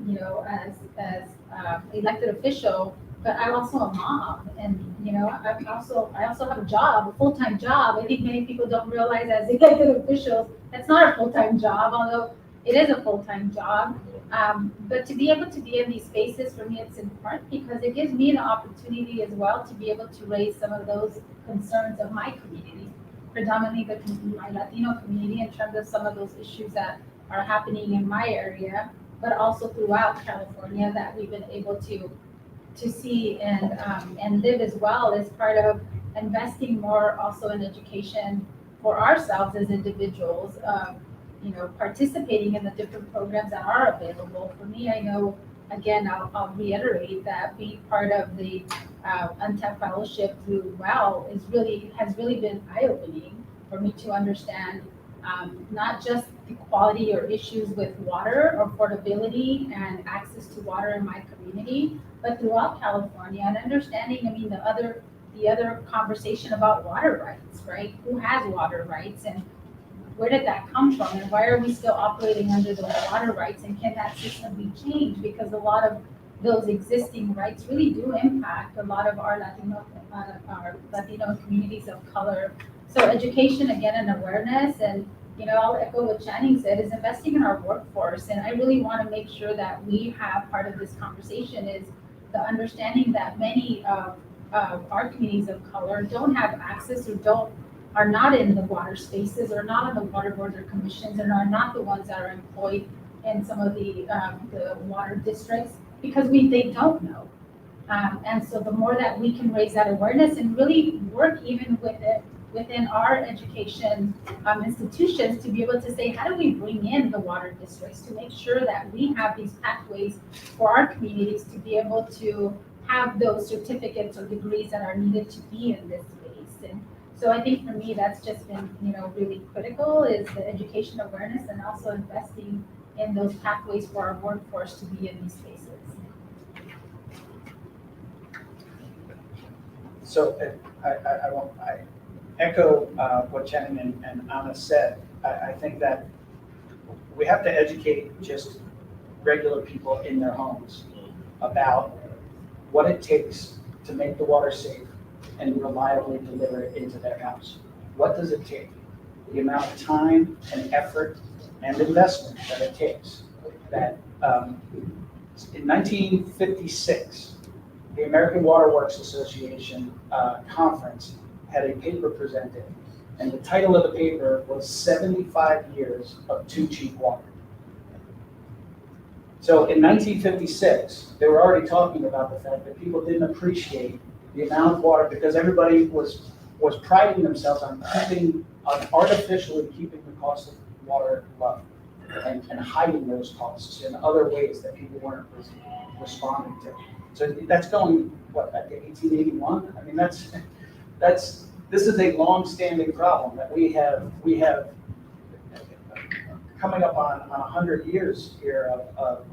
Speaker 3: elected official. But I'm also a mom, and I also have a job, a full-time job. I think many people don't realize as elected officials that's not a full-time job, although it is a full-time job. But to be able to be in these spaces, for me, it's important because it gives me an opportunity as well to be able to raise some of those concerns of my community, predominantly my Latino community, in terms of some of those issues that are happening in my area, but also throughout California that we've been able to see and live as well, as part of investing more also in education for ourselves as individuals, participating in the different programs that are available. For me, I know, again, I'll reiterate that being part of the Untapped Fellowship through WELL has really been eye-opening for me to understand not just the quality or issues with water or affordability and access to water in my community, but throughout California, and understanding, the other conversation about water rights, right? Who has water rights, and where did that come from, and why are we still operating under those water rights, and can that system be changed? Because a lot of those existing rights really do impact a lot of our Latino communities of color. So education, again, and awareness, and I'll echo what Channing said, is investing in our workforce. And I really want to make sure that we have part of this conversation is the understanding that many of our communities of color don't have access or are not in the water spaces, or not on the water boards or commissions, and are not the ones that are employed in some of the water districts, because they don't know. And so the more that we can raise that awareness and really work even within our education institutions to be able to say, how do we bring in the water districts to make sure that we have these pathways for our communities to be able to have those certificates or degrees that are needed to be in this space. And so I think for me, that's just been, really critical, is the education awareness, and also investing in those pathways for our workforce to be in these spaces.
Speaker 4: So I echo what Channing and Anna said. I think that we have to educate just regular people in their homes about what it takes to make the water safe and reliably deliver it into their house. What does it take? The amount of time and effort and investment that it takes. That in 1956, the American Water Works Association conference had a paper presented, and the title of the paper was 75 Years of Too Cheap Water. So in 1956, they were already talking about the fact that people didn't appreciate the amount of water, because everybody was priding themselves on artificially keeping the cost of water low, and hiding those costs in other ways that people weren't responding to. So that's going, back to 1881? I mean, this is a long-standing problem that we have coming up on 100 years here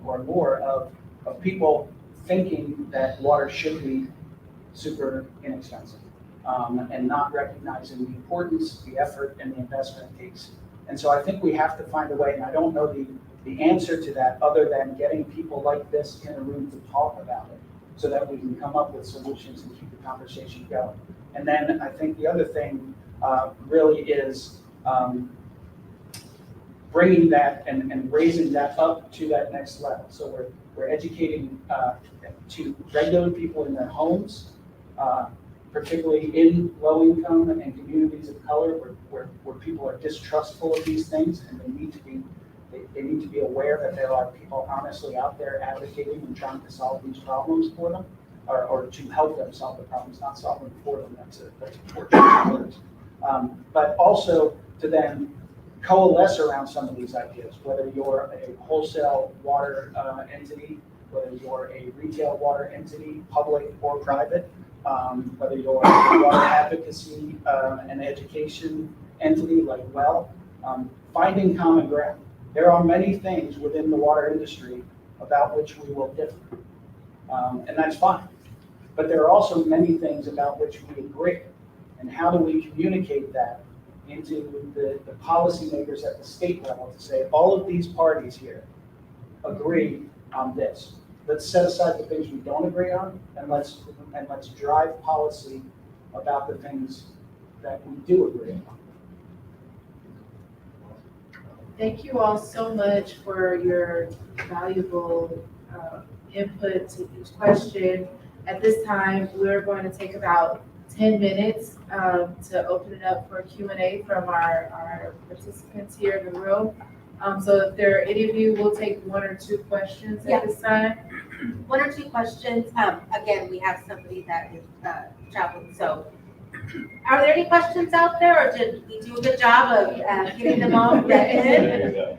Speaker 4: or more of people thinking that water should be super inexpensive, and not recognizing the importance, the effort, and the investment it takes. And so I think we have to find a way, and I don't know the answer to that other than getting people like this in a room to talk about it, so that we can come up with solutions and keep the conversation going. And then I think the other thing really is bringing that and raising that up to that next level. So we're educating to regular people in their homes, particularly in low income and communities of color, where people are distrustful of these things, and they need to be aware that there are people honestly out there advocating and trying to solve these problems for them, or to help them solve the problems, not solve them for them. That's important. But also to then coalesce around some of these ideas, whether you're a wholesale water entity, whether you're a retail water entity, public or private, whether you're a water advocacy and education entity like finding common ground. There are many things within the water industry about which we will differ, and that's fine. But there are also many things about which we agree, and how do we communicate that into the policymakers at the state level to say, all of these parties here agree on this. Let's set aside the things we don't agree on, and let's drive policy about the things that we do agree on.
Speaker 1: Thank you all so much for your valuable input to each question. At this time, we're going to take about 10 minutes to open it up for Q&A from our participants here in the room. So if there are any of you, we'll take 1 or 2 questions at this time.
Speaker 2: 1 or 2 questions. Again, we have somebody that is traveling. So are there any questions out there, or did we do a good job of getting them all ready?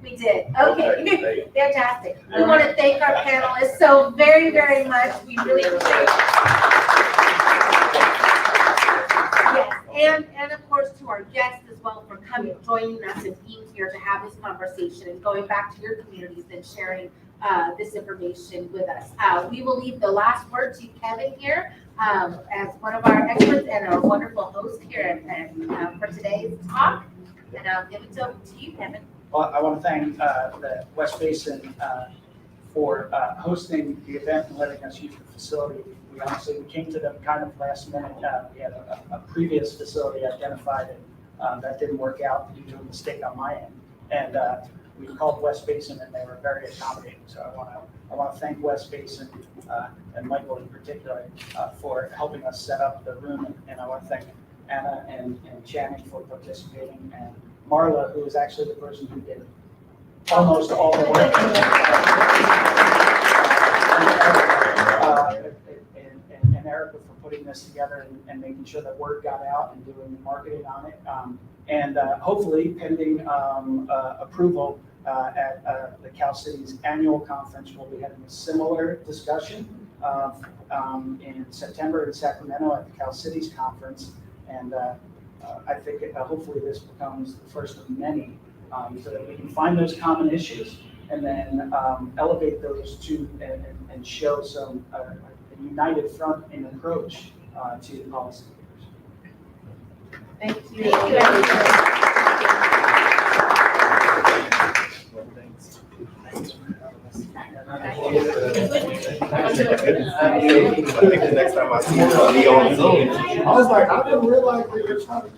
Speaker 2: We did. Okay, fantastic. We want to thank our panelists so very, very much. We really appreciate it. Yes, and of course to our guests as well for coming, joining us and being here to have this conversation and going back to your communities and sharing this information with us. We will leave the last word to Kevin here as one of our experts and our wonderful host here for today's talk. And I'll give it over to you, Kevin.
Speaker 4: Well, I want to thank the West Basin for hosting the event and letting us use the facility. We honestly, we came to them kind of last minute. We had a previous facility identified, and that didn't work out due to a mistake on my end. And we called West Basin, and they were very accommodating. So I want to thank West Basin and Michael in particular for helping us set up the room. And I want to thank Anna and Channing for participating, and Marla, who is actually the person who did almost all the work. And Erica for putting this together and making sure that word got out and doing marketing on it. And hopefully pending approval at the Cal Cities annual conference, we'll be having a similar discussion in September in Sacramento at the Cal Cities conference. And I think hopefully this becomes the first of many, so that we can find those common issues and then elevate those to and show some a united front and approach to policy.
Speaker 1: Thank you.
Speaker 2: Thank you, everybody.
Speaker 8: I think the next time I see you, I'll be on Zoom. I was like, I didn't realize we were talking.